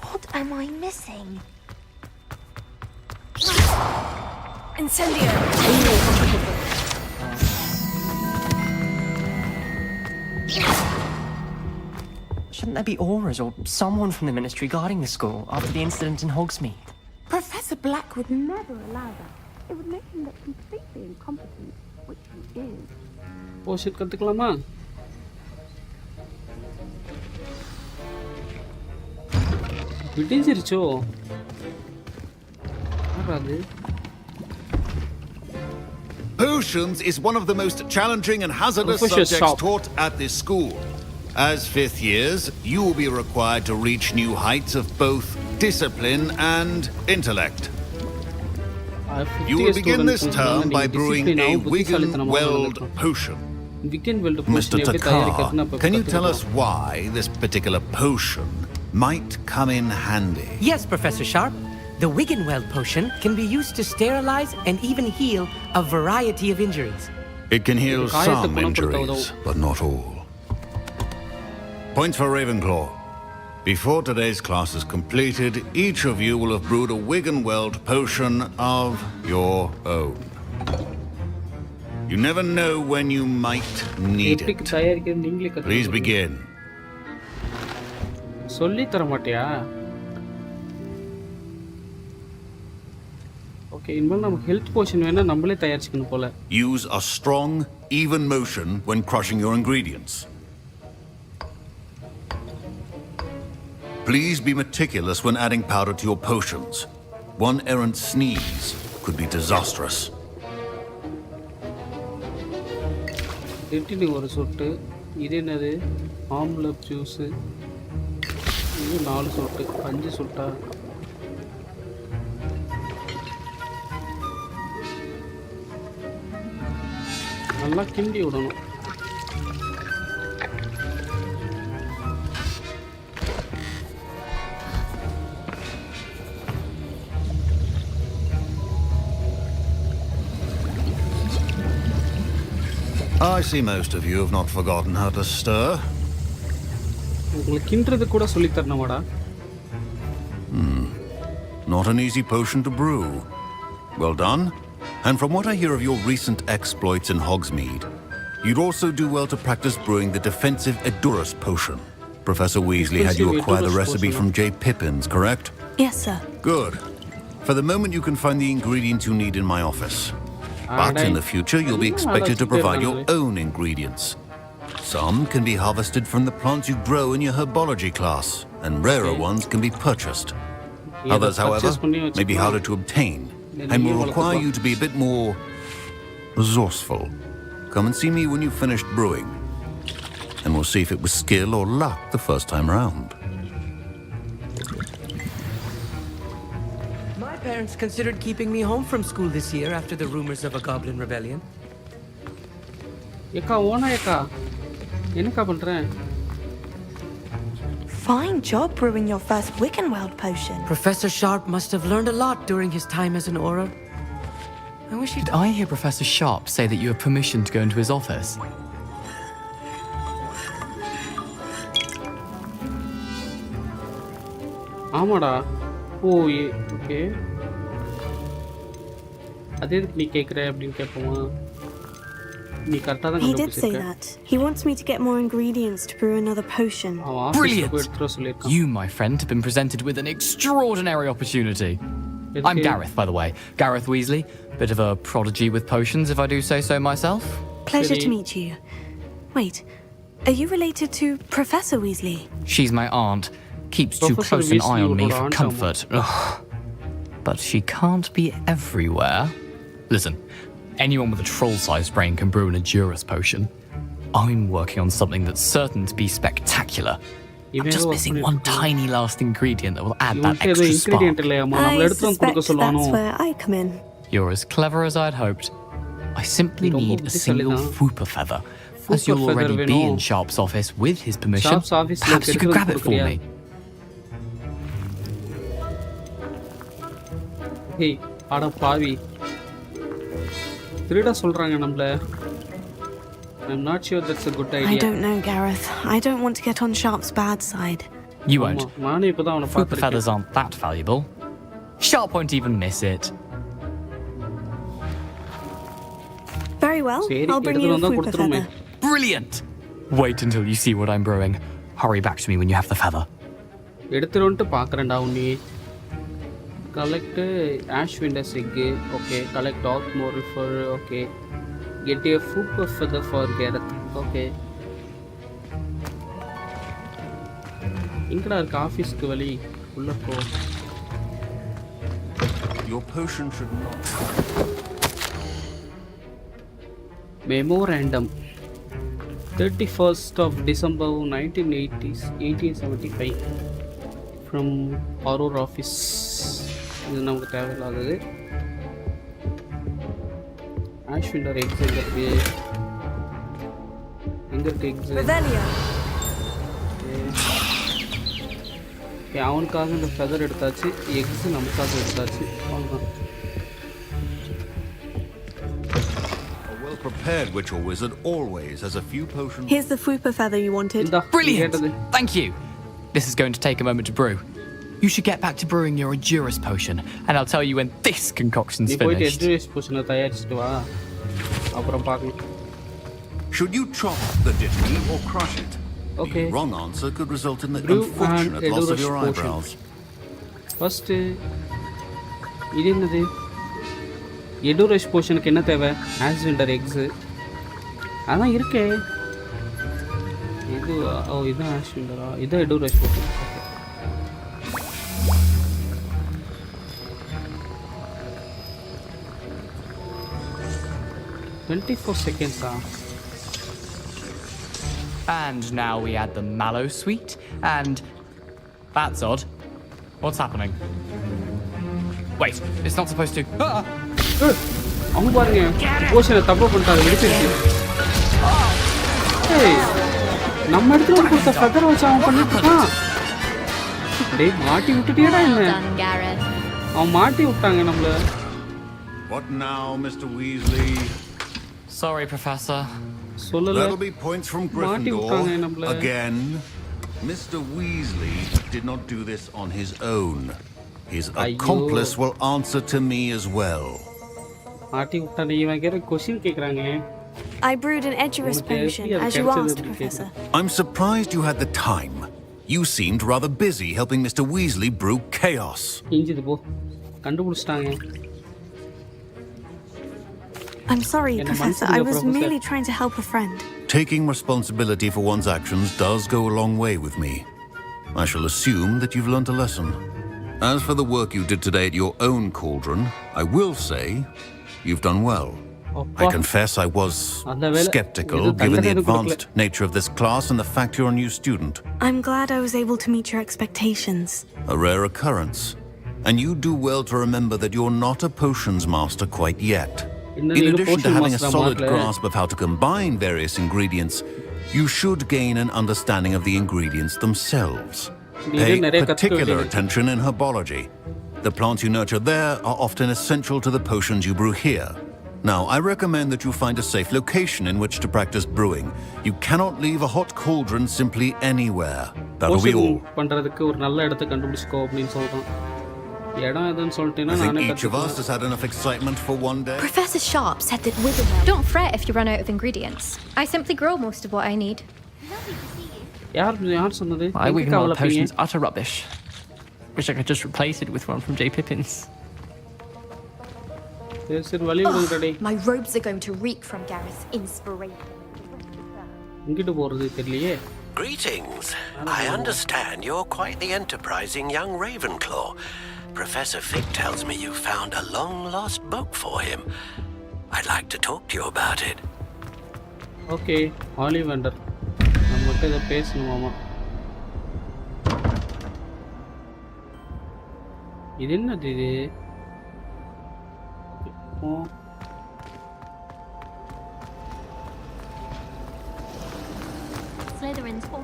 What am I missing? Incendio. Shouldn't there be auras or someone from the ministry guarding the school after the incident in Hogsmeade? Professor Black would never allow that. It would make him look completely incompetent, which he is. Poshan கற்றுக்கலாமா? விடிஞ்சிருச்சோ? அது Potions is one of the most challenging and hazardous subjects taught at this school. As fifth years, you will be required to reach new heights of both discipline and intellect. You will begin this term by brewing a Wiggenweld potion. Mr. Takar, can you tell us why this particular potion might come in handy? Yes, Professor Sharp. The Wiggenweld potion can be used to sterilize and even heal a variety of injuries. It can heal some injuries, but not all. Points for Ravenclaw. Before today's class is completed, each of you will have brewed a Wiggenweld potion of your own. You never know when you might need it. Please begin. சொல்லி தர மாட்டியா? Okay, இனிமேல் நமக்கு health Poshan வேணா நம்மளே தயாரிச்சுக்கணும் போல. Use a strong, even motion when crushing your ingredients. Please be meticulous when adding powder to your potions. One errant sneeze could be disastrous. டென்டினி ஒரு சொட்டு. இது என்னது? ஆம்ல ஜூஸு. இது 4 சொட்டு. 5 சொட்டா? நல்லா கிண்டி விடணும். I see most of you have not forgotten how to stir. உங்களுக்கு கிண்டுறது கூட சொல்லி தரணுமாடா? Not an easy potion to brew. Well done. And from what I hear of your recent exploits in Hogsmeade, you'd also do well to practice brewing the defensive Edurus potion. Professor Weasley had you acquire the recipe from J. Pippin's, correct? Yes, sir. Good. For the moment, you can find the ingredients you need in my office. But in the future, you'll be expected to provide your own ingredients. Some can be harvested from the plants you grow in your herbology class, and rarer ones can be purchased. Others, however, may be harder to obtain and will require you to be a bit more resourceful. Come and see me when you've finished brewing, and we'll see if it was skill or luck the first time around. My parents considered keeping me home from school this year after the rumors of a goblin rebellion. Eka, ona eka. Enakka pandren? Fine job brewing your first Wickenweld potion. Professor Sharp must have learned a lot during his time as an Auror. I wish he'd... Did I hear Professor Sharp say that you have permission to go into his office? ஆமாடா. ஓ, okay. அது எதுக்கு நீ கேக்குற அப்படின்னு கேட்போமா? நீ கரெக்டா தான் He did say கண்டுபிடிச்சிருக்க. that. He wants me to get more ingredients to brew another potion. Brilliant! You, my friend, have been presented with an extraordinary opportunity. I'm Gareth, by the way. Gareth Weasley. Bit of a prodigy with potions, if I do say so myself. Pleasure to meet you. Wait, are you related to Professor Weasley? She's my aunt. Keeps too close an eye on me for comfort. Ugh. But she can't be everywhere. Listen, anyone with a troll-sized brain can brew an Edurus potion. I'm working on something that's certain to be spectacular. I'm just missing one tiny last ingredient that will add that extra spark. I suspect that's where I come in. You're as clever as I'd hoped. I simply need a single Fooper feather. As you'll already be in Sharp's office with his permission, perhaps you could grab it for me. Hey, அட பாவி. திருட சொல்றாங்க நம்மள. I'm not sure that's a good idea. I don't know, Gareth. I don't want to get on Sharp's bad side. You won't. Fooper feathers aren't that valuable. Sharp won't even miss it. Very well. I'll bring you a Fooper feather. Brilliant! Wait until you see what I'm brewing. Hurry back to me when you have the feather. எடுத்துட்டு பார்க்கறேன்டா உன்னி. Collect Ashwinder's egg. Okay. Collect Ogmore for. Okay. Get a Fooper feather for Gareth. Okay. இங்கடா இருக்க ஆபீஸ்க்கு வழி உள்ள போ. Your potion should not. Memorandum. 31st of December 1875 from Auror office. இது நமக்கு தேவையில்லாதது. Ashwinder eggs எங்க இருக்கு eggs? ஓகே, அவனுக்காக இந்த ஃபெதர் எடுத்தாச்சு, எக்ஸ் நமக்காக எடுத்தாச்சு. அவ்வளோதான். Prepared witch or wizard always has a few potions. Here's the Fooper feather you wanted. Brilliant! Thank you. This is going to take a moment to brew. You should get back to brewing your Edurus potion, and I'll tell you when this concoction's finished. Edurus potion தயாரிச்சிட்டு வா. அப்புறம் பார்க்கலாம். Should you chop the ditty or crush it? Okay. The wrong answer could result in the Brew unfortunate and loss of Edurus your potion. eyebrows. First, இது என்னது? Edurus potionக்கு என்ன தேவை? Ashwinder eggs. அதான் இருக்கே. இது இதுதான் Ashwinder. இது Edurus potion. Okay. 24 seconds. And now we add the mallow sweet, and that's odd. What's happening? Wait, it's not supposed to. அவங்க பாருங்க போஷனை தப்பு பண்ணிட்டாங்க எடுத்துச்சு. ஏய், நம்ம இடத்துல கொடுத்த ஃபெதர் வச்சு அவன் பண்ணிட்டான். டேய், மாட்டி விட்டுட்டியடா என்ன? அவன் மாட்டி விட்டாங்க நம்மள. What now, Mr. Weasley? Sorry, Professor. That'll be points from Gryffindor. Again, Mr. Weasley did not do this on his own. His accomplice will answer to me as well. I brewed an Edurus potion, as you asked, Professor. I'm surprised you had the time. You seemed rather busy helping Mr. Weasley brew chaos. I'm sorry, Professor. I was merely trying to help a friend. Taking responsibility for one's actions does go a long way with me. I shall assume that you've learnt a lesson. As for the work you did today at your own cauldron, I will say you've done well. I confess I was skeptical given the advanced nature of this class and the fact you're a new student. I'm glad I was able to meet your expectations. A rare occurrence. And you do well to remember that you're not a potions master quite yet. In addition to having a solid grasp of how to combine various ingredients, you should gain an understanding of the ingredients themselves. Pay particular attention in herbology. The plants you nurture there are often essential to the potions you brew here. Now, I recommend that you find a safe location in which to practice brewing. You cannot leave a hot cauldron simply anywhere. That'll be all. I think each of us has had enough excitement for one day. Professor Sharp said that Wiggenwell... Don't fret if you run out of ingredients. I simply grow most of what I need. My Wiggenwell potion's utter rubbish. Wish I could just replace it with one from J. Pippin's. My robes are going to reek from Gareth's inspiration. Greetings. I understand you're quite the enterprising young Ravenclaw. Professor Fig tells me you found a long-lost book for him. I'd like to talk to you about it. Okay, Ollivander. நம்மகிட்ட இதை பேசணுமாமா. இது என்னது இது?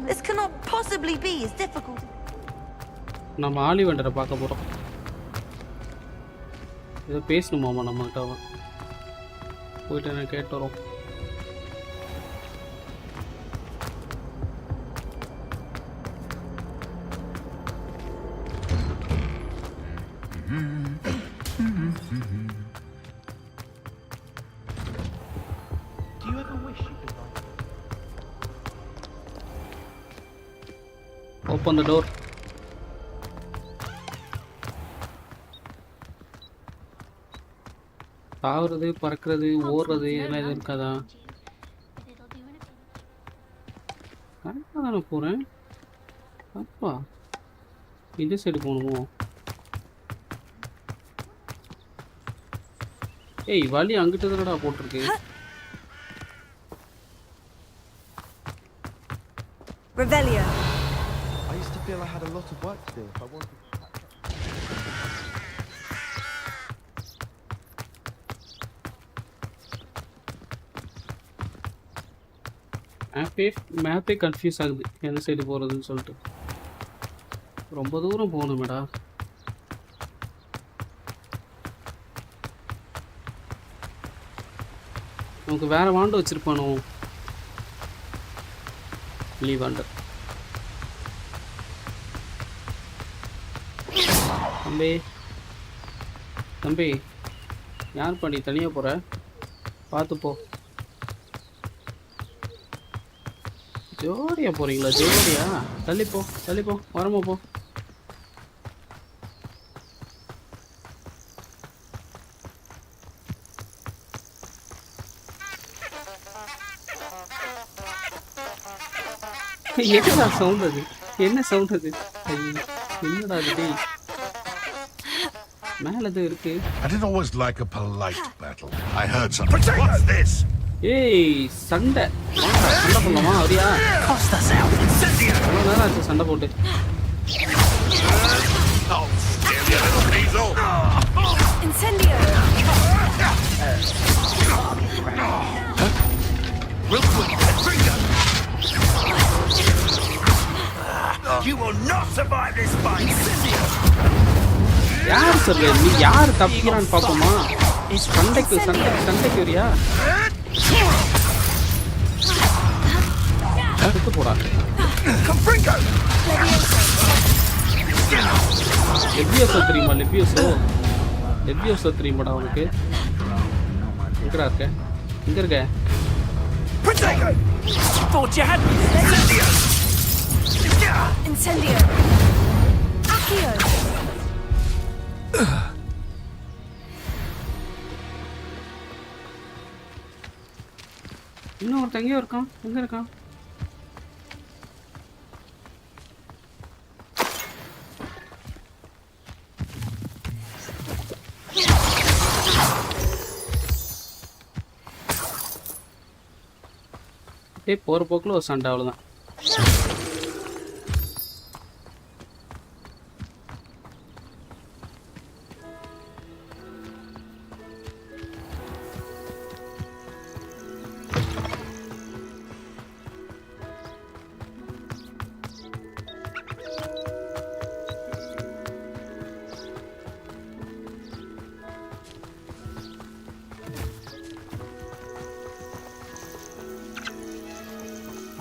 This cannot possibly be as difficult. நம்ம ஆலிவெண்டரை பார்க்க போறோம். இதை பேசணுமாமா நம்மகிட்ட. போயிட்டு நான் கேட்டு வரோம். Do you ever wish you could write? Open the door. தாவுறது, பறக்கிறது, ஓடுறது இதெல்லாம் எதுவும் இருக்காதா? கரெக்டாக தானே போகிறேன். அப்பா இந்த சைடு போகணுமோ? ஏய், வழி அங்கிட்டு தானடா போட்டிருக்கு. Revelio. I used to feel I had a lot of work to do if I wanted to catch up. மேப்பே கன்ஃபியூஸ் ஆகுது எந்த சைடு போகிறதுன்னு சொல்லிட்டு. ரொம்ப தூரம் போகணுமேடா. நமக்கு வேற வாண்டு வச்சிருப்பானோ? லீவாண்டர். தம்பி தம்பி, யார் பண்ணி தனியாக போகிற? பார்த்து போ. ஜோடியா போறீங்களா? ஜோடியா? தள்ளிப்போ தள்ளிப்போ, வரமா போ. என்னடா சவுண்ட் அது? என்ன சவுண்ட் அது? என்னடா அது? மேல எது இருக்கு? I didn't always like a polite battle. I heard something. What's this? ஏய், சண்டை. சண்டை போடலாமா? அப்படியா? நேரம் ஆச்சு சண்டை போட்டு. Incendio. You will not survive this fight. யார் சொல்ற? நீ யார் தப்பிக்கிறான்னு பாப்போமா? சண்டைக்கு சண்டைக்கு சண்டைக்கு வரியா? சுத்து போடா. லெபியோசோ தெரியுமா? லெபியோசோ தெரியுமாடா உனக்கு? எங்கடா இருக்க? எங்க இருக்க? Incendio. Accio. இன்னும் ஒருத்தன் எங்கேயோ இருக்கான். எங்க இருக்கான்? போற போக்குல ஒரு சண்டை அவ்வளவுதான்.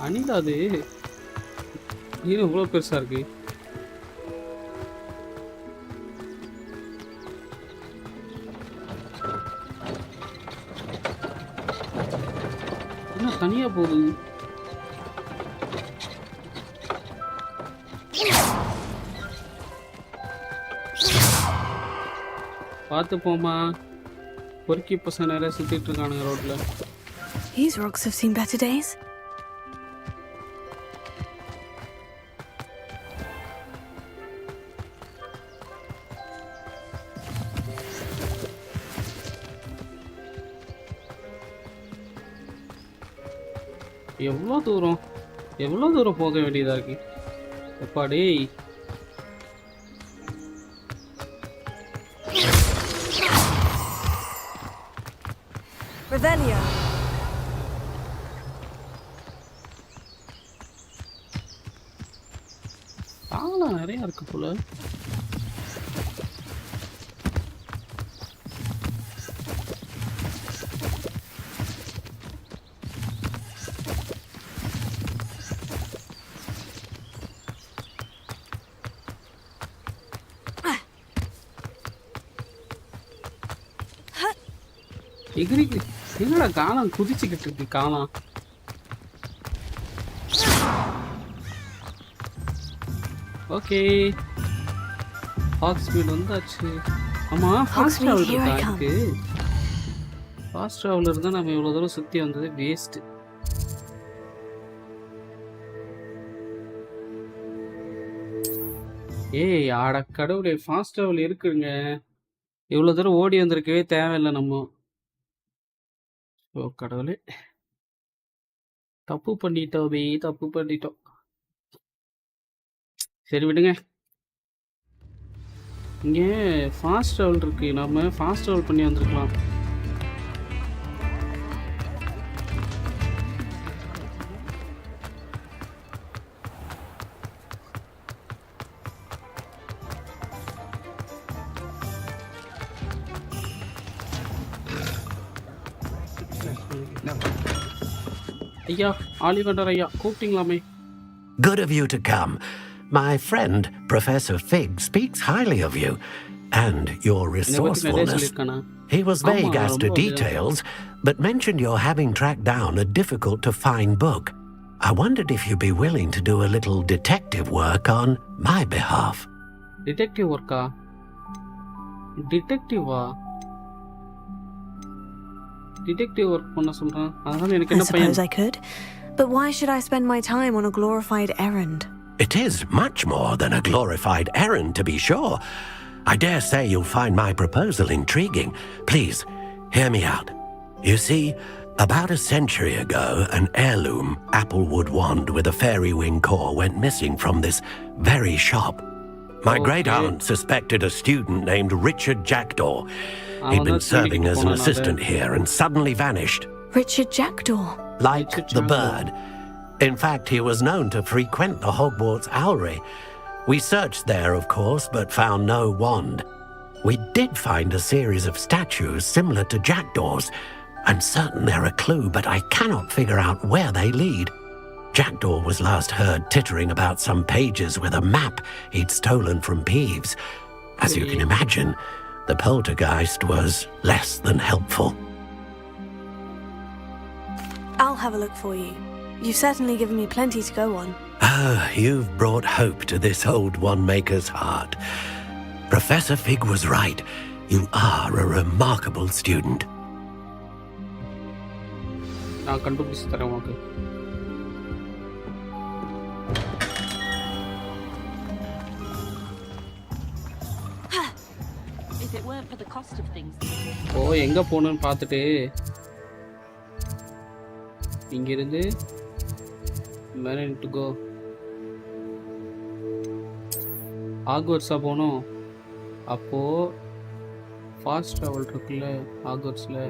அணிலா அது இது இவ்வளோ பெருசா இருக்கு. என்ன தனியா போகுது? பார்த்து போமா. பொறுக்கி பசங்க நிறைய சுத்திட்டு இருக்கானுங்க ரோட்ல. These rocks have seen better days. எவ்வளோ தூரம் போக வேண்டியதா இருக்கு. அப்பாடே Revelio. ஆளம் நிறைய இருக்கு போல. எகிரி என்னடா காலம் குதிச்சுக்கிட்டு இருக்கு காலம். ஓகே ஃபாக்ஸ் ஸ்பீட் வந்தாச்சு. ஆமா ஃபாஸ்ட் டிராவல் இருக்கா இருக்கு. ஃபாஸ்ட் டிராவல் இருந்தால் நம்ம இவ்வளோ தூரம் சுற்றி வந்தது வேஸ்ட்டு. ஏய் ஆட கடவுளே ஃபாஸ்ட் டிராவல் இருக்குங்க. இவ்வளோ தூரம் ஓடி வந்திருக்கவே தேவையில்லை நம்ம. ஓ கடவுளே தப்பு பண்ணிட்டோம். சரி விடுங்க. இங்கே ஃபாஸ்ட் ட்ராவல் இருக்கு. நம்ம ஃபாஸ்ட் ட்ராவல் பண்ணி வந்திருக்கலாம். ஐயா ஆலிவண்டர் ஐயா கூப்பிட்டீங்களாமே. Good of you to come. My friend, Professor Fig, speaks highly of you and your resourcefulness. He was vague as to details, but mentioned your having tracked down a difficult-to-find book. I wondered if you'd be willing to do a little detective work on my behalf. Detective work? Detective-ஆ? Detective work பண்ண சொல்றான். அதான் எனக்கு என்ன பையன். I suppose I could, but why should I spend my time on a glorified errand? It is much more than a glorified errand, to be sure. I dare say you'll find my proposal intriguing. Please, hear me out. You see, about a century ago, an heirloom applewood wand with a fairy wing core went missing from this very shop. My great-aunt suspected a student named Richard Jackdaw. He'd been serving as an assistant here and suddenly vanished. Richard Jackdaw? Like the bird. In fact, he was known to frequent the Hogwarts Owlery. We searched there, of course, but found no wand. We did find a series of statues similar to Jackdaw's. I'm certain they're a clue, but I cannot figure out where they lead. Jackdaw was last heard tittering about some pages with a map he'd stolen from Peeves. As you can imagine, the poltergeist was less than helpful. I'll have a look for you. You've certainly given me plenty to go on. Ah, you've brought hope to this old one-maker's heart. Professor Fig was right. You are a remarkable student. நான் கண்டுபிடிச்சு தரேன் உனக்கு. ஓ எங்க போகணும்னு பார்த்துட்டு இங்கிருந்து where I need to go? ஹாக்வர்ட்ஸா போகணும். அப்போ ஃபாஸ்ட் ட்ராவல் இருக்குல்ல ஹாக்வர்ட்ஸில்.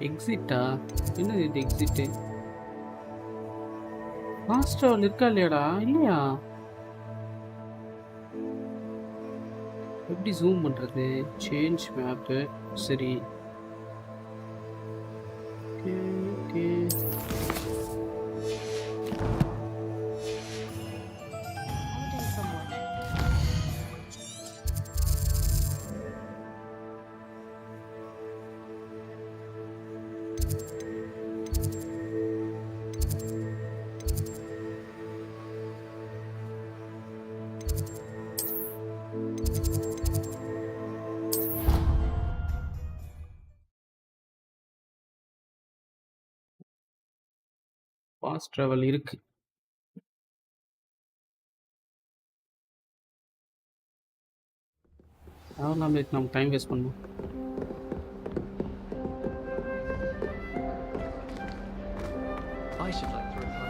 எக்ஸிட்டா? என்னது இது எக்ஸிட்டு? ஃபாஸ்ட் ட்ராவல் இருக்கா இல்லையாடா? இல்லையா? எப்படி ஜூம் பண்ணுறது? Change map. சரி ஓகே. ஃபாஸ்ட் ட்ராவல் இருக்கு. அதெல்லாம் நம்ம டைம் வேஸ்ட் பண்ணோம். I should like to reply.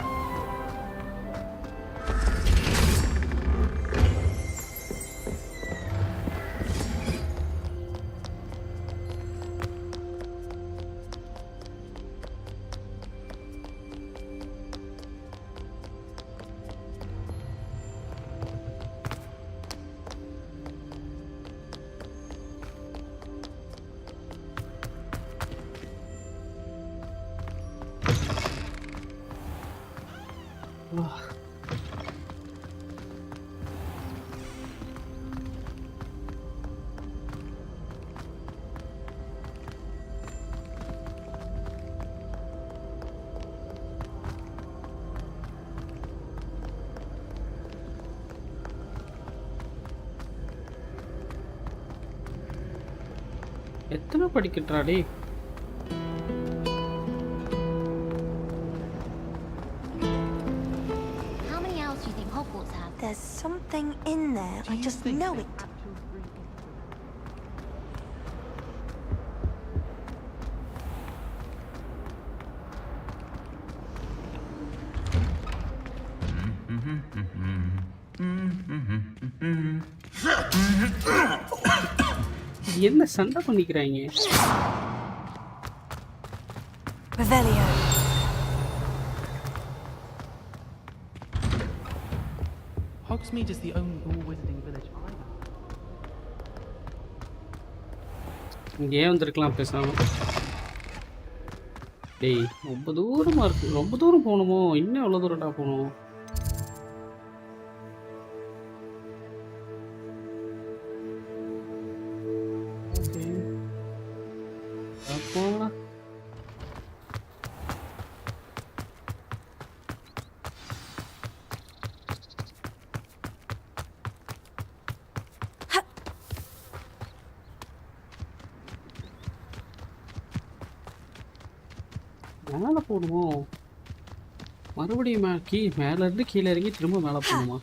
எத்தனை படிக்கட்டாடி? How many owls do you think Hogwarts have? There's something in there. I just know it. என்ன சண்டை பண்ணிக்கிறாங்க? Revelio. Hogsmeade is the only all-wizarding village I know. இங்கே வந்திருக்கலாம் பேசாம. டேய் ரொம்ப தூரமா இருக்கு. ரொம்ப தூரம் போகணுமோ? இன்னும் எவ்வளோ தூரம்டா போகணும்? போகலாம். மேலே போகணுமோ? மறுபடியும் மேலே இருந்து கீழே இறங்கி திரும்ப மேலே போகணுமா?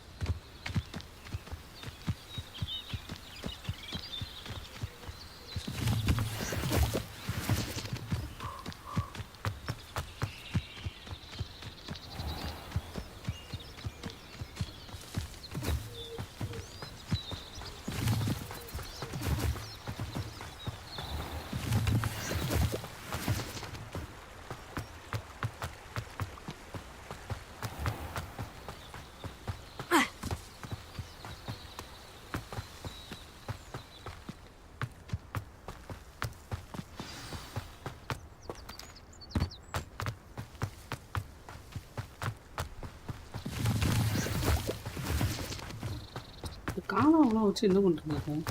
காணாமலாம் வச்சு என்ன பண்ணுறாங்க?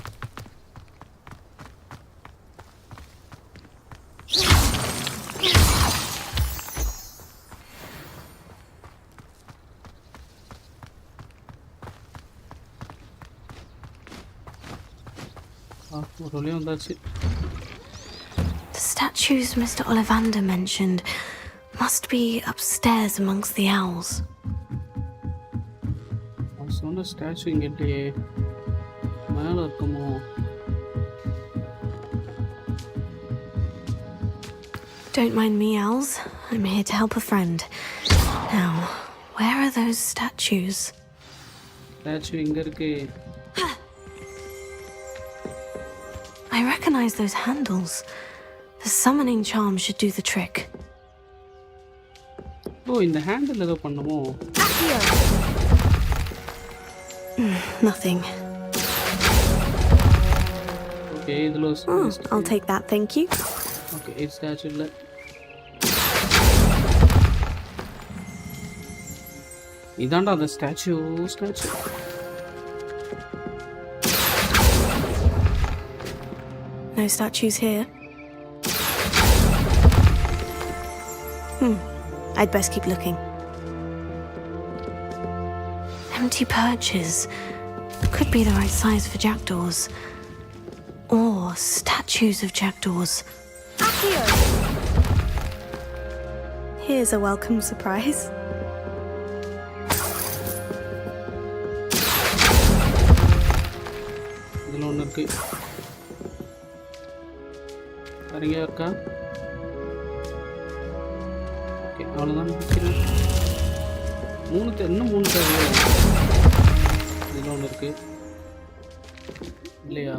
The statues Mr. Ollivander mentioned must be upstairs amongst the owls. சொன்ன ஸ்டாச்சு இங்க இல்லையே, மேல இருக்குமோ? Don't mind me, owls. I'm here to help a friend. Now, where are those statues? Statue இங்க இருக்கு. I recognize those handles. The summoning charm should do the trick. ஓ, இந்த handle ஏதோ பண்ணுமோ? Nothing. Okay, இதுல I'll take that, thank you. Okay, it's statue இல்ல. இதாண்டா அந்த statue. No statues here. I'd best keep looking. Empty perches. Could be the right size for jackdaws. Or statues of jackdaws. Accio! Here's a welcome surprise. இதுல ஒண்ணு இருக்கு. அருகே இருக்கா? Okay, அவ்வளவுதான் நினைக்கிறேன். இன்னும் 3 தேவை. இதுல ஒண்ணு இருக்கு இல்லையா?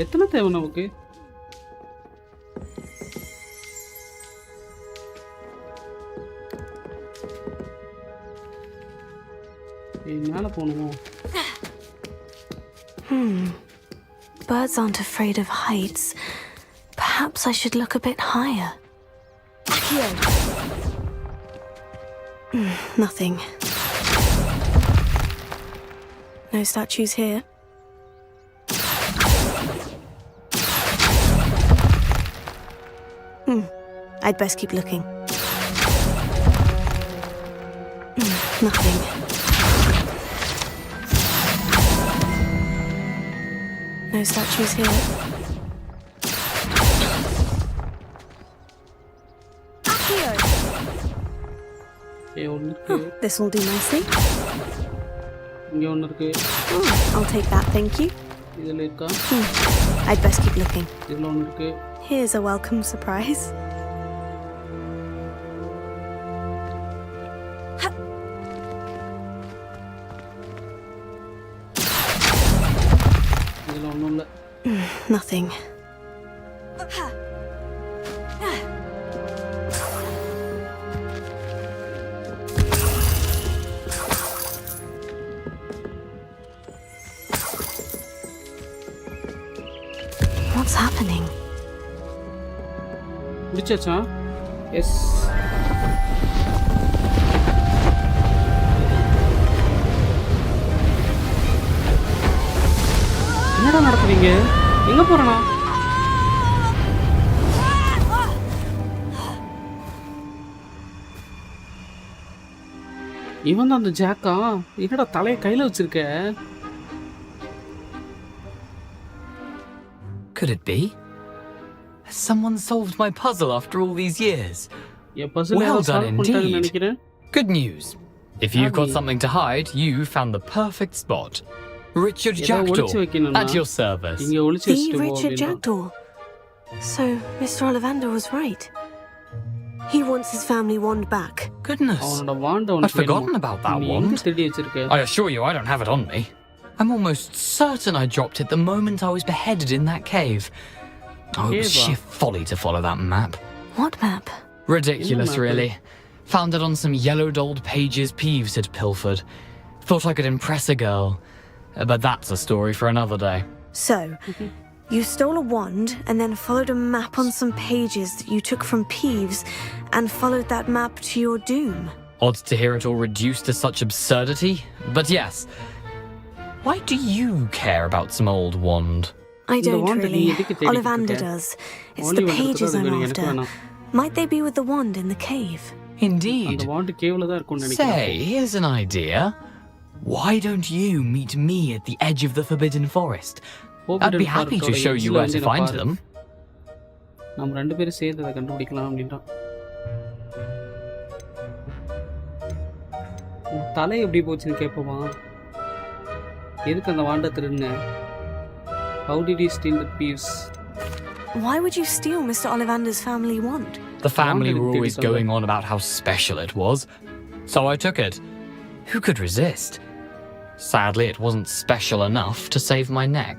எத்தனை தேவை நமக்கு? மேல போகணுமோ? Birds aren't afraid of heights. Perhaps I should look a bit higher. Nothing. No statues here. I'd best keep looking. Nothing. No statues here. This will do nicely. I'll take that, thank you. I'd best keep looking. Here's a welcome surprise. Nothing. What's happening? முடிச்சாச்சா? Yes. என்னடா நடக்குறீங்க? எங்க போறனா? இவன் தான் அந்த ஜாக்கா? என்னடா தலைய கையில வச்சிருக்க? Could it be? Has someone solved my puzzle after all these years? Well done indeed. Good news. If you've got something to hide, you found the perfect spot. Richard Jackdaw, at your service. The Richard Jackdaw. So, Mr. Ollivander was right. He wants his family wand back. Goodness, I'd forgotten about that wand. I assure you I don't have it on me. I'm almost certain I dropped it the moment I was beheaded in that cave. Oh, it was sheer folly to follow that map. What map? Ridiculous, really. Found it on some yellowed old pages Peeves had pilfered. Thought I could impress a girl. But that's a story for another day. So, you stole a wand and then followed a map on some pages that you took from Peeves and followed that map to your doom. Odd to hear it all reduced to such absurdity, but yes. Why do you care about some old wand? I don't really. Ollivander does. It's the pages I'm after. Might they be with the wand in the cave? Indeed. Say, here's an idea. Why don't you meet me at the edge of the Forbidden Forest? I'd be happy to show you where to find them. நம்ம ரெண்டு பேரும் சேர்ந்து அதை கண்டுபிடிக்கலாம் அப்படின்றான். தலை எப்படி போச்சுன்னு கேட்போமா? எதுக்கு அந்த வாண்டை திருடுன? How did you steal the piece? Why would you steal Mr. Ollivander's family wand? The family were always going on about how special it was, so I took it. Who could resist? Sadly, it wasn't special enough to save my neck.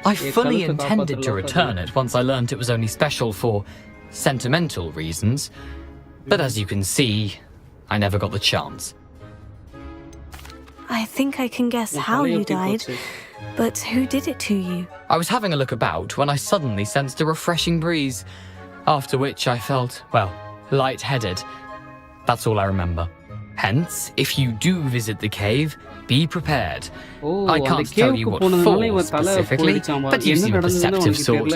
I fully intended to return it once I learned it was only special for sentimental reasons, but as you can see, I never got the chance. I think I can guess how you died, but who did it to you? I was having a look about when I suddenly sensed a refreshing breeze, after which I felt, well, lightheaded. That's all I remember. Hence, if you do visit the cave, be prepared. I can't tell you what for specifically, but you seem a perceptive sort.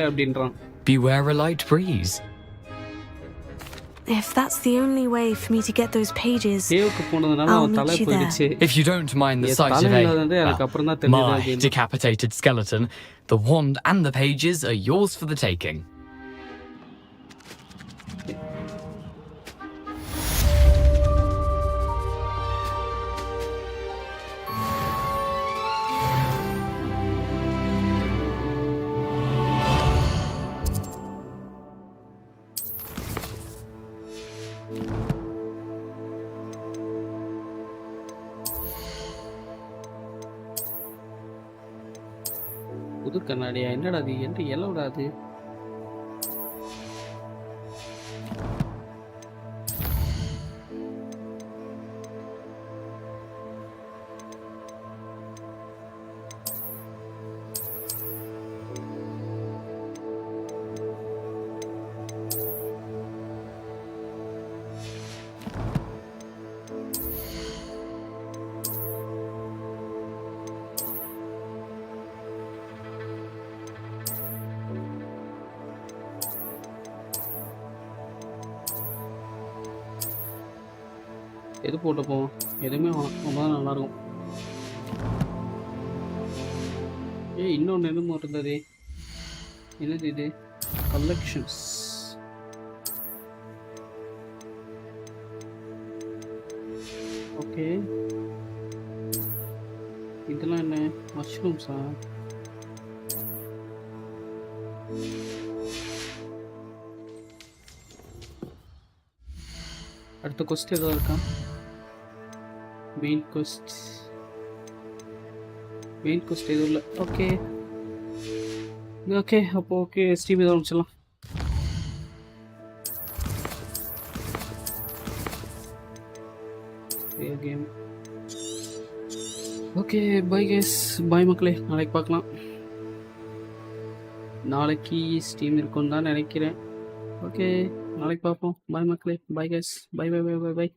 Beware a light breeze. If that's the only way for me to get those pages, I'll meet you there. If you don't mind the sight of my decapitated skeleton, the wand and the pages are yours for the taking. புது கண்ணாடியா? என்னடா அது? என்ன எல்லோடா அது? எது போட்டு போவோம்? எதுவுமே வேணாம், ரொம்ப தான் நல்லாயிருக்கும். இன்னொன்று என்னமோ இருந்தது. என்னது இது? கலெக்ஷன்ஸ். ஓகே, இதெல்லாம் என்ன? மஷ்ரூம்ஸா? அடுத்த கொஸ்ட் ஏதாவது இருக்கா? மெயின் கொஸ்ட் எதுவும் இல்லை. ஓகே ஓகே, அப்போ ஓகே, ஸ்டீம் இதை ஆரம்பிச்சிடலாம். கேம். ஓகே, பை கேஸ், பாய் மக்களே, நாளைக்கு பார்க்கலாம். நாளைக்கு ஸ்டீம் இருக்குன்னு தான் நினைக்கிறேன். ஓகே, நாளைக்கு பார்ப்போம். பாய் மக்களே, bye guys, bye bye bye bye by.